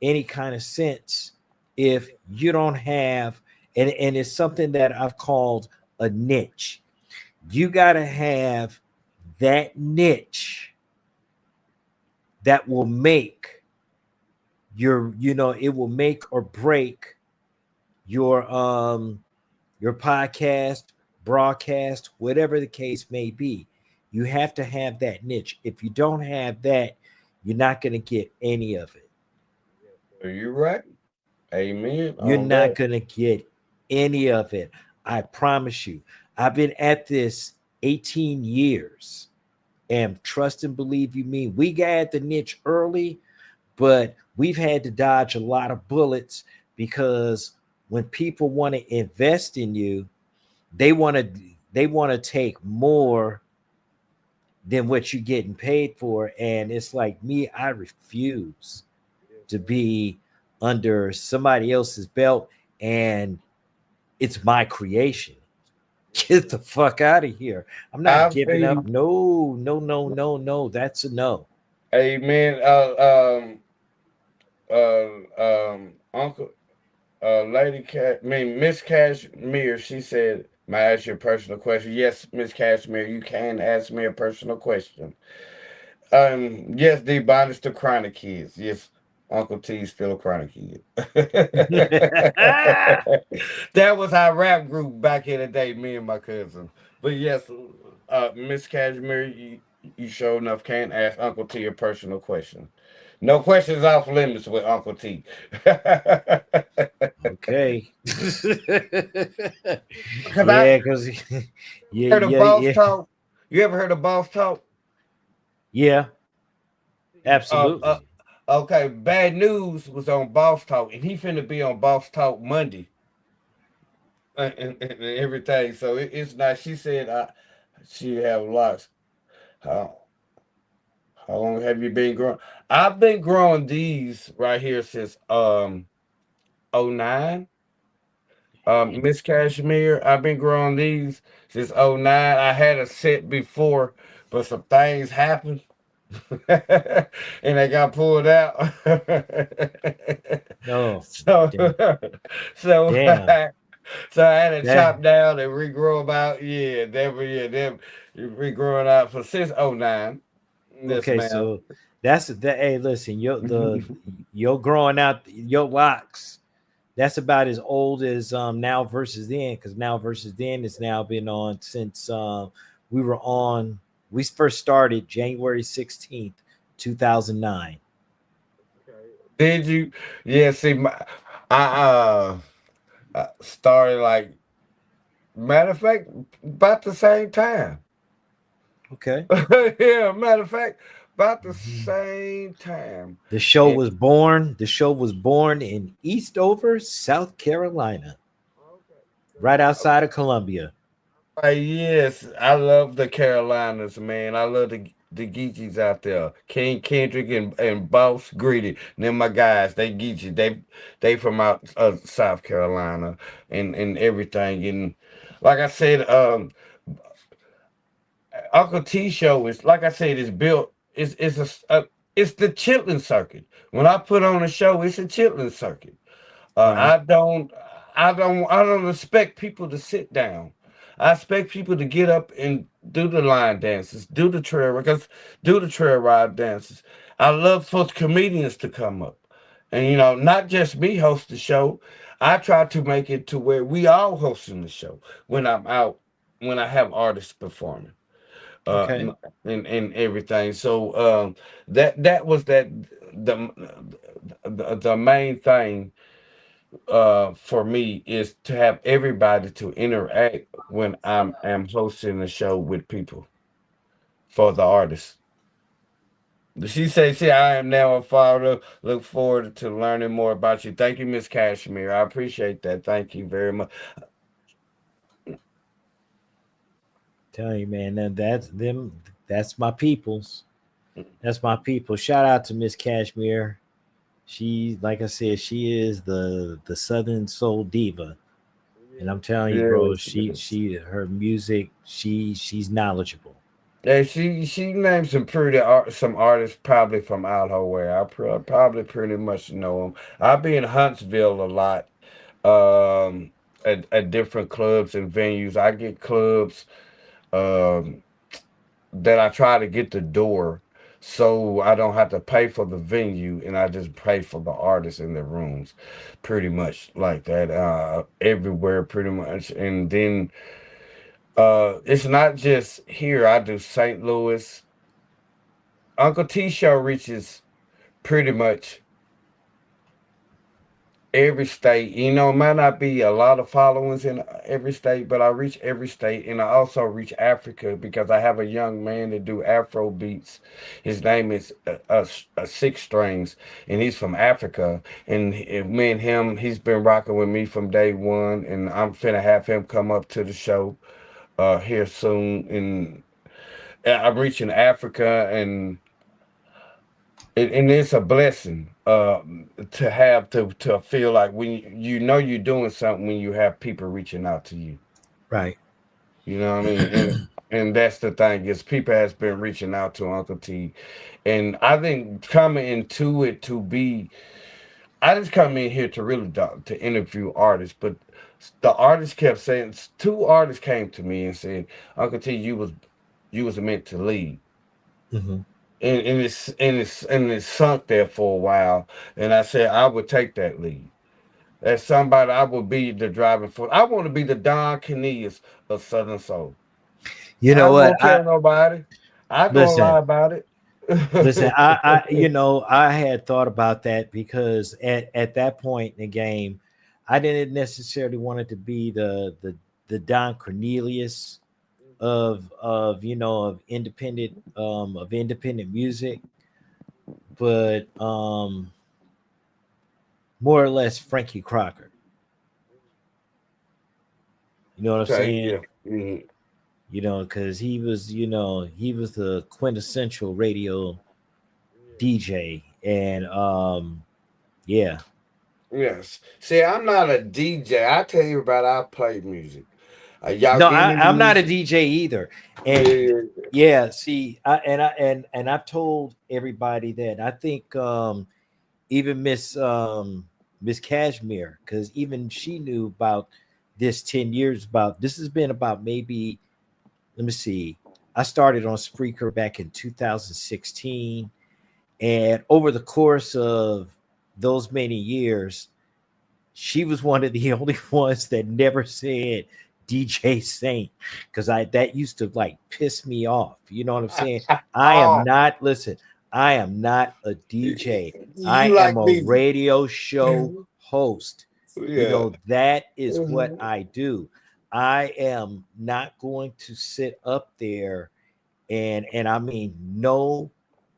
any kind of sense if you don't have, and it's something that I've called a niche. You got to have that niche that will make it will make or break your podcast, broadcast, whatever the case may be. You have to have that niche. If you don't have that, you're not going to get any of it. You're right. Amen You're on not that. going to get any of it. I promise you. I've been at this 18 years. And trust and believe you me, we got the niche early, but we've had to dodge a lot of bullets because when people want to invest in you, they want to they want to take more than what you're getting paid for. And it's like me, I refuse to be under somebody else's belt, and it's my creation. Get the fuck out of here. I'm not I giving up. feel No, no, no, no, no. That's a no. Amen. Uncle, Lady Cat, I mean, Miss Cashmere, she said, may I ask you a personal question? Yes, Miss Cashmere, you can ask me a personal question. Yes, the bondage to chronic kids. Yes, Uncle T is still a chronic kid. That was our rap group back in the day, me and my cousin. But yes, Miss Cashmere, you sure enough can't ask Uncle T a personal question. No questions off limits with Uncle T. Okay. Because I Yeah, because yeah, heard of yeah, boss yeah, talk. You ever heard of boss talk? yeah, Uh, uh, absolutely. okay, Bad News was on Boss Talk, and he finna be on Boss Talk Monday and everything. So it's nice. She said she have lots. How how long have you been growing? I've been growing these right here since '09. Miss Cashmere, I've been growing these since '09. I had a set before, but some things happened. And they got pulled out. No, so damn, so damn. so I had to That chop down and regrow them out. Them regrowing out for since '09. Yes, okay. ma'am. So that's that. Hey, listen, your growing out your locks. That's about as old as now versus then, because now versus then has now been on since we were on. We first started January 16th, 2009. Did you? Yeah, see, I started like matter of fact about the same time. Okay. Yeah, matter of fact, about the same time. The show And was born. The show was born in Eastover, South Carolina, right outside of Columbia. yes, I love the Carolinas, man. I love the Geechies out there. King Kendrick and Boss Greedy. Them my guys. They Geechee. They from out South Carolina and everything. And like I said, Uncle T show is like I said, it's built. It's the chitlin circuit. When I put on a show, it's a chitlin circuit. Right. I don't expect people to sit down. I expect people to get up and do the line dances, do the trail ride dances. I love for comedians to come up, and not just me host the show. I try to make it to where we all hosting the show when I'm out, when I have artists performing, Okay. and everything. So that was the the main thing for me is to have everybody to interact when am hosting a show with people for the artist. She says, "See, I am now a father. Look forward to learning more about you." Thank you, Miss Cashmere. I appreciate that. Thank you very much. Tell you, man, that's them. That's my peoples. That's my people. Shout out to Miss Cashmere. She, like I said, she is the Southern Soul diva, and I'm telling you, bro, Yes, she her music, she's knowledgeable. yeah. She named some artists probably from out her way. I probably pretty much know them. I'll be in Huntsville a lot, at different clubs and venues. I get clubs um, that I try to get the door so I don't have to pay for the venue and I just pay for the artists in the rooms, pretty much like that, everywhere pretty much. And then it's not just here. I do St. Louis. Uncle T show reaches pretty much every state. You know, it might not be a lot of followings in every state, but I reach every state, and I also reach Africa because I have a young man that do Afro beats. His name is Six Strings, and he's from Africa. And me and him, he's been rocking with me from day one, and I'm finna have him come up to the show here soon. And I'm reaching Africa, and it's a blessing to have to feel like when you know you're doing something when you have people reaching out to you. Right. You know what I mean? And that's the thing is people has been reaching out to Uncle T, and I think coming into it to be, I just come in here to really to interview artists, but the artists kept saying, two artists came to me and said, Uncle T, you was meant to lead. Mm-hmm. And it's sunk there for a while. And I said I would take that lead. As somebody, I would be the driving force. I want to be the Don Cornelius of Southern Soul. You I know ain't what? gonna tell nobody. I gonna Listen, lie about it. listen. I had thought about that because at that point in the game, I didn't necessarily want it to be the Don Cornelius of independent music, but more or less Frankie Crocker. You know what I'm Okay, saying? yeah. Mhm. Because he was the quintessential radio DJ, and yeah. Yes. See, I'm not a DJ. I tell you about I play music. Y'all No, get me the I'm not a music. DJ either, and Yeah. yeah, see, and I've told everybody that I think even Miss Cashmere, because even she knew about this 10 years. About this has been about maybe, let me see. I started on Spreaker back in 2016, and over the course of those many years, she was one of the only ones that never said DJ Saint, because I that used to like piss me off. You know what I'm saying? I am Oh, not listen, I am not a DJ. I you am like a me? radio show host. Yeah. That is what Mhm. I do. I am not going to sit up there and I mean no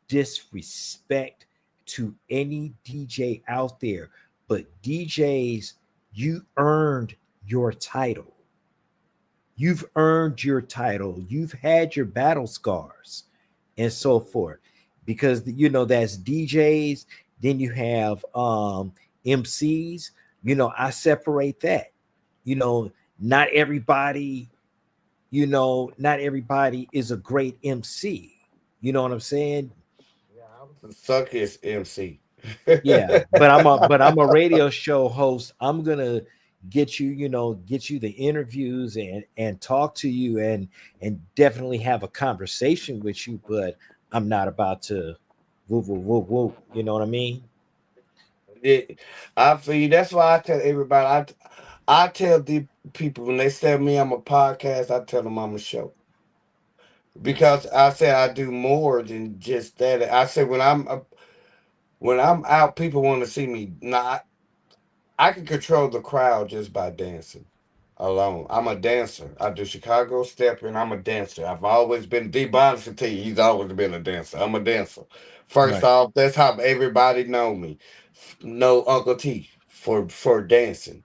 disrespect to any DJ out there, but DJs, you earned your title. You've earned your title. You've had your battle scars and so forth. Because that's DJs, then you have MCs. I separate that. You know, not everybody, not everybody is a great MC. You know what I'm saying? I was the suckiest MC. Yeah, but I'm a radio show host. I'm gonna get you the interviews and talk to you and definitely have a conversation with you. But I'm not about to whoop whoop whoop whoop. You know what I mean? It, I feel you. That's why I tell everybody. I tell the people when they tell me I'm a podcast, I tell them I'm a show because I say I do more than just that. I say when I'm out, people want to see me. Now I can control the crowd just by dancing alone. I'm a dancer. I do Chicago step and I'm a dancer. I've always been D Bonds to tell you, he's always been a dancer. I'm a dancer. First Right. off, that's how everybody know me. Know Uncle T for dancing.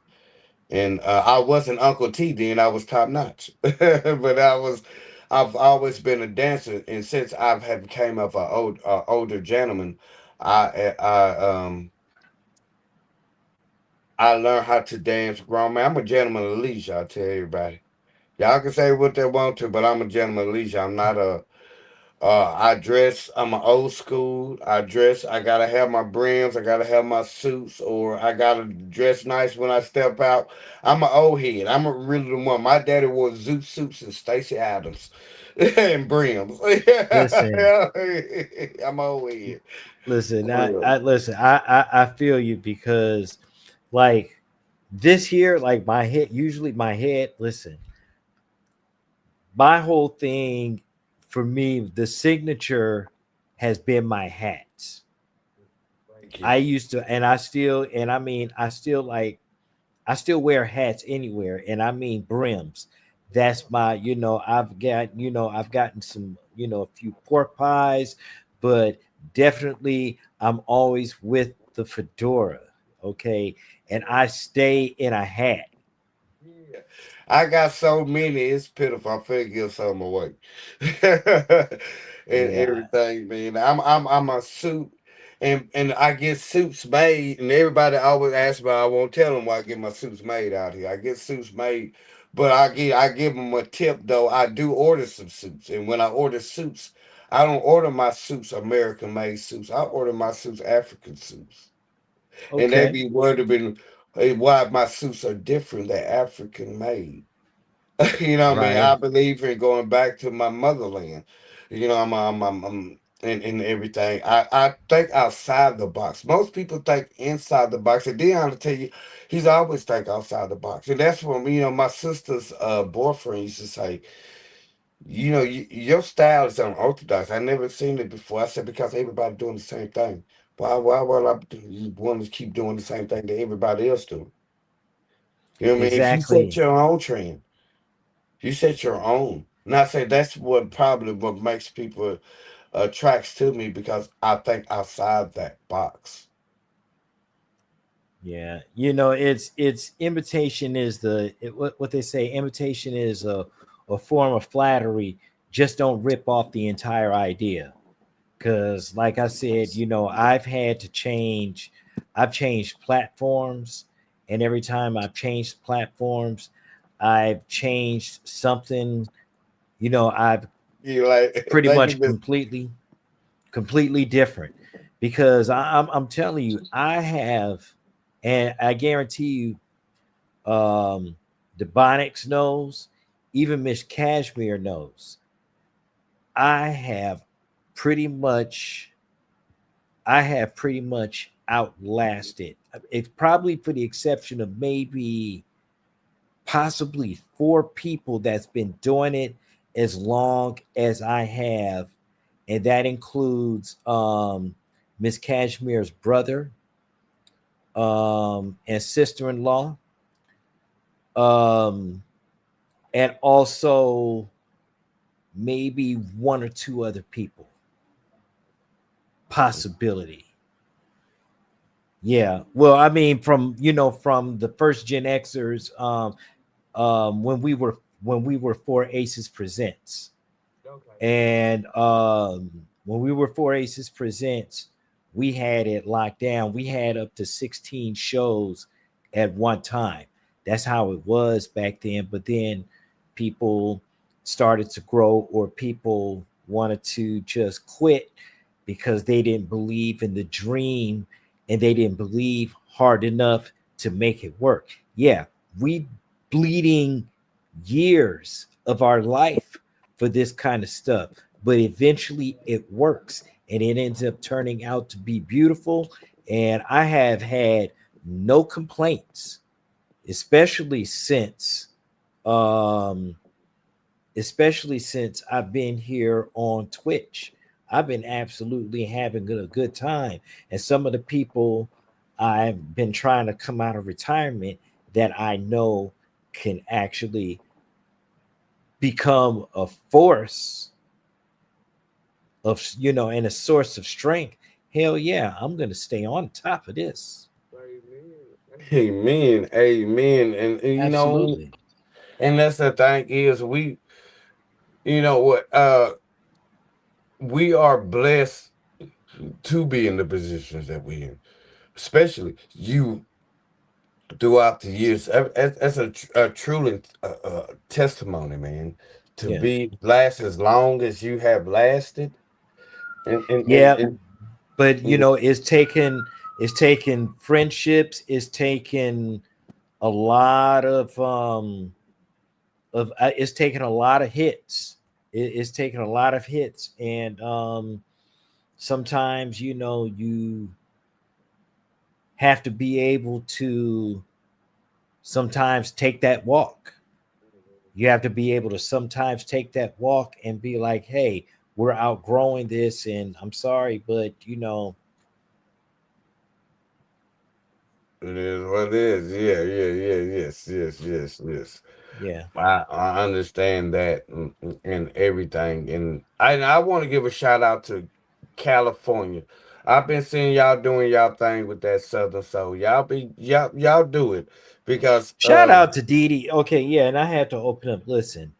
And I wasn't Uncle T then, I was top notch. But I've always been a dancer, and since I've have came of an older gentleman, I learned how to dance grown man. I'm a gentleman of leisure, I tell everybody. Y'all can say what they want to, but I'm a gentleman of leisure. I'm not I dress. I'm an old school. I dress. I gotta have my brims. I gotta have my suits, or I gotta dress nice when I step out. I'm an old head. I'm a really the one. My daddy wore zoot suits and Stacy Adams and brims. Listen, I'm an old head. listen, For real. I feel you because like this year, like my head, usually my head, listen, my whole thing for me, the signature has been my hats. Thank I you. used to, and I still, and I mean, I still like, I still wear hats anywhere, and I mean brims. That's my, I've gotten some, a few pork pies, but definitely I'm always with the fedora, okay, and I stay in a hat. Yeah. I got so many, it's pitiful. I feel give some away. And Yeah, everything, man. I'm a suit and I get suits made and everybody always asks me, I won't tell them why I get my suits made out here. I get suits made, but I give them a tip though. I do order some suits. And when I order suits, I don't order my suits American made suits. I order my suits African suits. And they okay, be wondering why my suits are different. They're African made. You know what I mean? I right, believe in going back to my motherland. You know, and everything. I think outside the box. Most people think inside the box. And Dion will tell you, he's always think outside the box. And that's when my sister's boyfriend used to say, your style is unorthodox. I never seen it before. I said because everybody doing the same thing. Why would you want to keep doing the same thing that everybody else do? You know what I mean? If you set exactly. your own trend. You set your own. And I say that's what makes people attracts to me because I think outside that box. Yeah, it's imitation is what they say. Imitation is a form of flattery. Just don't rip off the entire idea. Because, like I said, I've changed platforms, and every time I've changed platforms, I've changed something. I've You like pretty they can much just completely different because I'm telling you, I have, and I guarantee you, the Bonics knows, even Miss Cashmere knows. I have pretty much, I have pretty much outlasted. It's probably for the exception of maybe possibly four people that's been doing it as long as I have, and that includes Miss Cashmere's brother and sister-in-law, um, and also maybe one or two other people. Possibility. Yeah. Well, I mean, from the first Gen Xers, when we were Four Aces Presents, and when we were Four Aces Presents, we had it locked down. We had up to 16 shows at one time. That's how it was back then. But then people started to grow, or people wanted to just quit because they didn't believe in the dream and they didn't believe hard enough to make it work. Yeah, we bleeding years of our life for this kind of stuff, but eventually it works and it ends up turning out to be beautiful. And I have had no complaints, especially since um especially since I've been here on Twitch. I've been absolutely having a good time. And some of the people I've been trying to come out of retirement that I know can actually become a force of, and a source of strength. Hell yeah, I'm going to stay on top of this. Amen. Amen. And Absolutely. and that's the thing is you know what, we are blessed to be in the positions that we in. Especially you throughout the years. That's a truly testimony, man. to Yeah. be last as long as you have lasted. Yeah, And but it's taken friendships, it's taken a lot of it's taken a lot of hits. It's taken a lot of hits, and sometimes you have to be able to sometimes take that walk. You have to be able to sometimes take that walk and be like, hey, we're outgrowing this, and I'm sorry, but it is what it is. Yeah, yes. yeah. I understand that and everything. And I want to give a shout out to California. I've been seeing y'all doing y'all thing with that Southern Soul. Y'all do it because Shout out to Dee Dee. Okay, yeah, and I had to open up. Listen,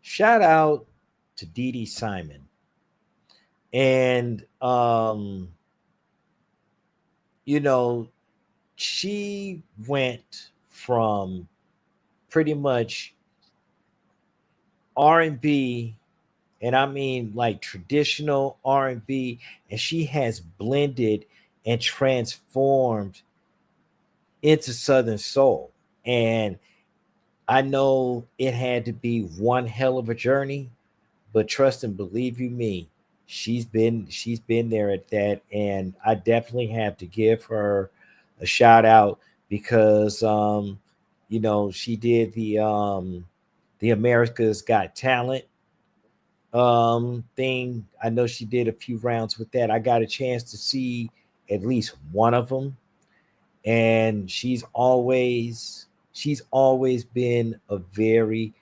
shout out to Dee Dee Simon. And you know, she went from pretty much R&B, and I mean like traditional R&B, and she has blended and transformed into Southern Soul. And I know it had to be one hell of a journey, but trust and believe you me, she's been there at that, and I definitely have to give her a shout out because she did the America's Got Talent thing. I know she did a few rounds with that. I got a chance to see at least one of them, and she's always been a very,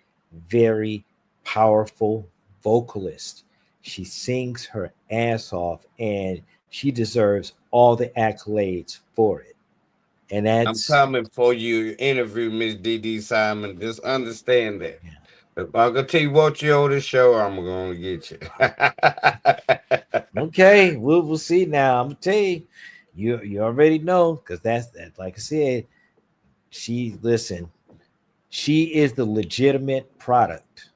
very powerful vocalist. She sings her ass off, and she deserves all the accolades for it. And I'm that's coming for you. Interview Miss D. Simon. Just understand that. If I'm gonna tell you what you owe the show, I'm gonna get you. okay. We'll see now. I'm gonna tell you, you already know because that's that. Like I said, listen. She is the legitimate product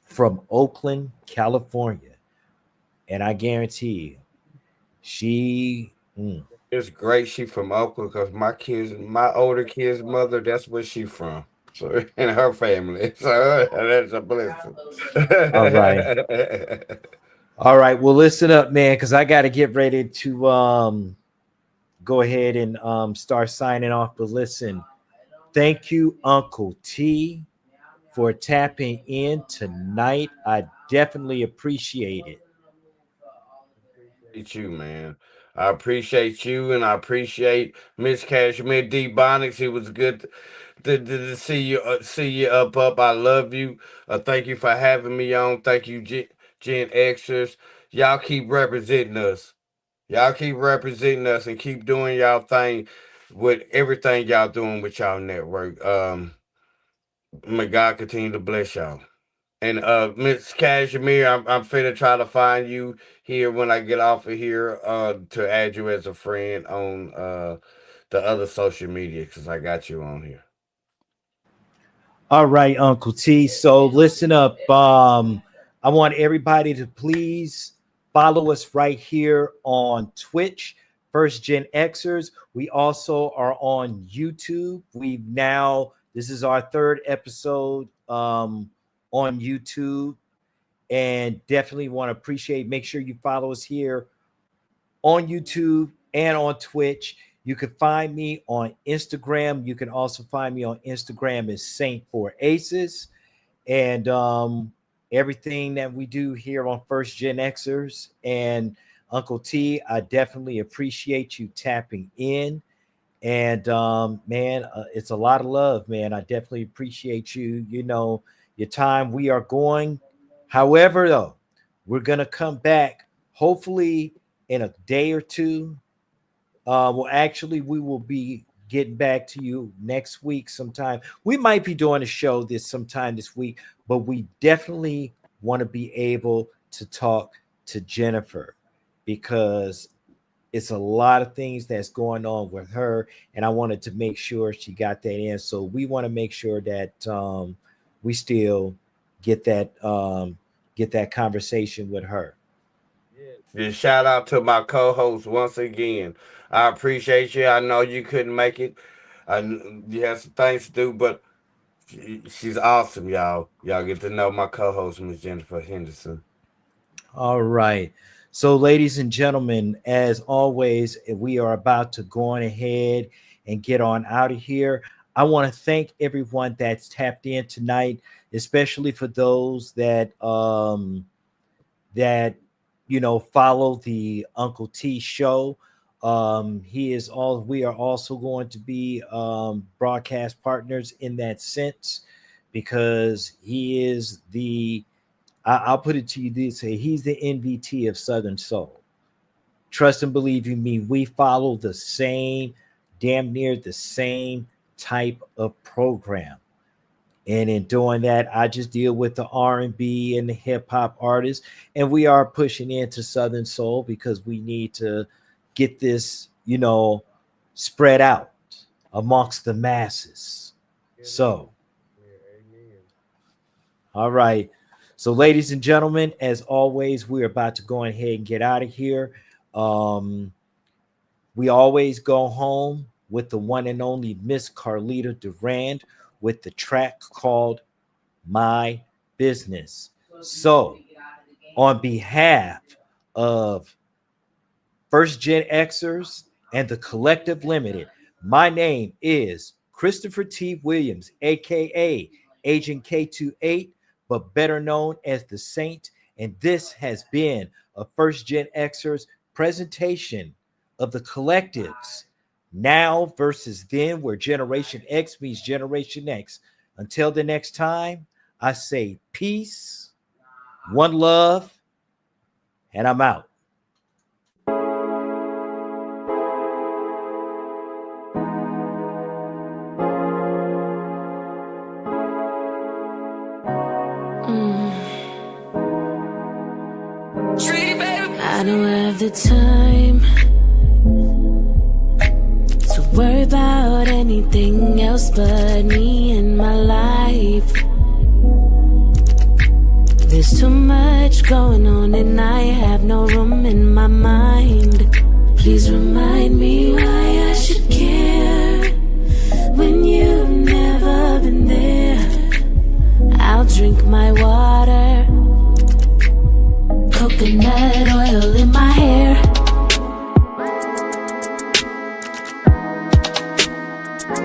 from Oakland, California, and I guarantee you, she. It's great she from Oakland because my older kid's mother, that's where she from. So and her family. So that's a blessing. All right. All right. Well, listen up, man, because I got to get ready to go ahead and start signing off. But listen, thank you, Uncle T, for tapping in tonight. I definitely appreciate it. Appreciate you, man. I appreciate you and I appreciate Miss Cashmere D Bonics. It was good to see you up. I love you. Thank you for having me on. Thank you, Gen Xers. Y'all keep representing us. Y'all keep representing us and keep doing y'all thing with everything y'all doing with y'all network. May God continue to bless y'all. And Miss Cashmere, I'm finna try to find you here when I get off of here to add you as a friend on the other social media because I got you on here. All right, Uncle T. So listen up. I want everybody to please follow us right here on Twitch, First Gen Xers. We also are on YouTube. This is our third episode on YouTube, and definitely want to appreciate. Make sure you follow us here on YouTube and on Twitch. You can find me on Instagram. You can also find me on Instagram as Saint for Aces. And everything that we do here on First Gen Xers. And Uncle T, I definitely appreciate you tapping in. And man, it's a lot of love, man. I definitely appreciate you. Your time. We are going. However, though, we're gonna come back hopefully in a day or two. Well, actually, we will be getting back to you next week sometime. We might be doing a show sometime this week, but we definitely want to be able to talk to Jennifer because it's a lot of things that's going on with her, and I wanted to make sure she got that in. So we want to make sure that we still get that conversation with her. Just shout out to my co-host once again. I appreciate you. I know you couldn't make it. You had some things to do, but she's awesome, y'all. Y'all get to know my co-host, Miss Jennifer Henderson. All right. So, ladies and gentlemen, as always, we are about to go on ahead and get on out of here. I want to thank everyone that's tapped in tonight, especially for those that follow the Uncle T show. We are also going to be broadcast partners in that sense, because he is I'll put it to you this way: he's the NVT of Southern Soul. Trust and believe you me, we follow damn near the same type of program. And in doing that, I just deal with the R&B and the hip hop artists, and we are pushing into Southern Soul because we need to get this, spread out amongst the masses. So, all right. So, ladies and gentlemen, as always, we're about to go ahead and get out of here. We always go home with the one and only Miss Carlita Durand with the track called My Business. So, on behalf of First Gen Xers and the Collective Limited, my name is Christopher T. Williams, aka Agent K28, but better known as the Saint. And this has been a First Gen Xers presentation of the Collectives Now versus Then, where Generation X meets Generation X. Until the next time, I say peace, one love, and I'm out. I don't have the time to worry about anything else but me and my life. There's too much going on and I have no room in my mind. Please remind me why I should care when you've never been there. I'll drink my water, coconut oil in my hair,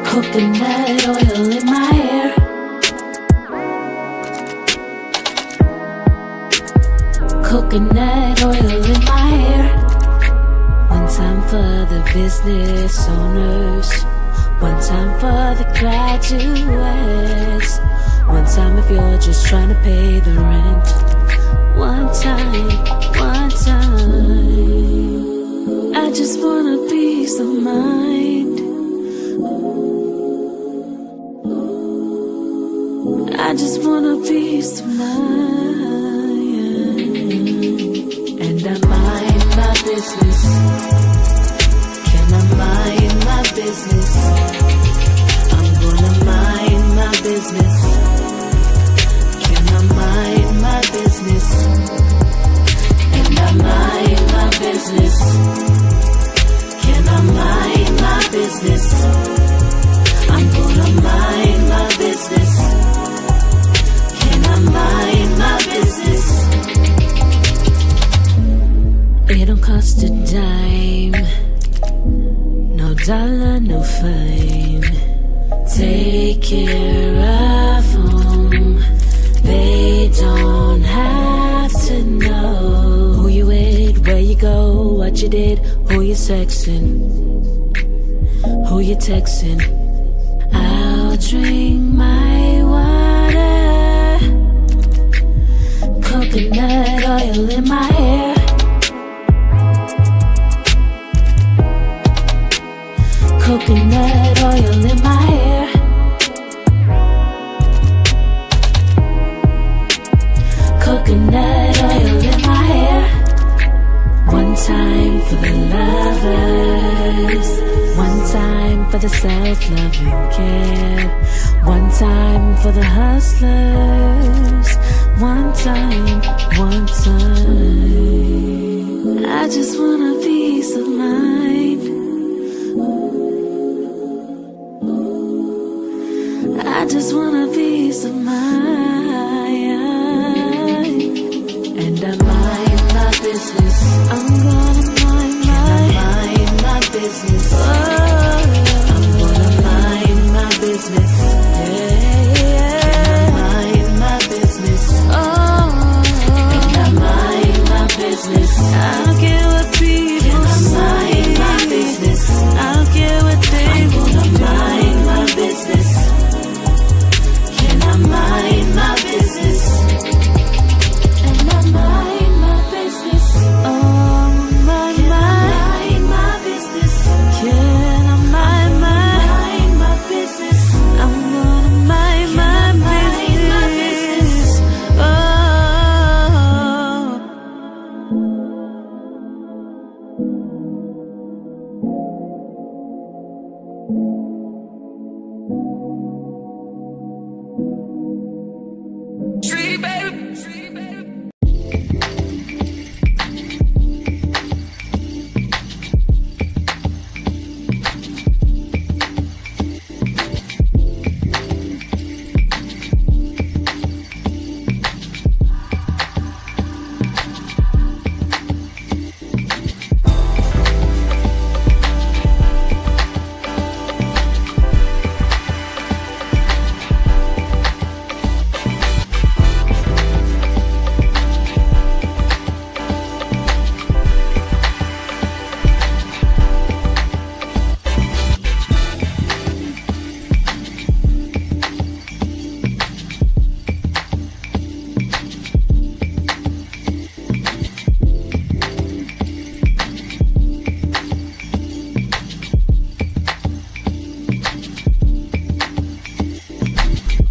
coconut oil in my hair, coconut oil in my hair. One time for the business owners, one time for the graduates, one time if you're just trying to pay the rent. One time, one time. I just want a peace of mind. I just want a peace of mind. And I mind my business. Can I mind my business? I'm gonna mind my business. Can I mind my business? And I mind my business. Can I mind my business? I'm gonna mind my business. Can I mind my business? It don't cost a dime, no dollar, no fine. Take care of them. They don't have to know who you with, where you go, what you did, who you sexing, who you texting. I'll drink my water, coconut oil in my hair, coconut oil in my hair, coconut oil in my hair. One time for the lovers, one time for the self-loving care, One time for the hustlers. One time, one time. I just want a peace of mind. I just want a peace of mind. And I mind my business. I'm gonna mind my business. Oh, I'm gonna mind my business. Yeah. Mind my business. Oh, and I mind my business. I don't care what people say. Mind my business. I don't care what they want. I'm gonna mind my business. Can I mind my business? And I mind my business. Oh, mind my business. Can I mind my business? I'm gonna mind my business. Oh. Street baby.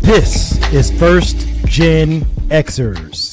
This is First Gen Xers.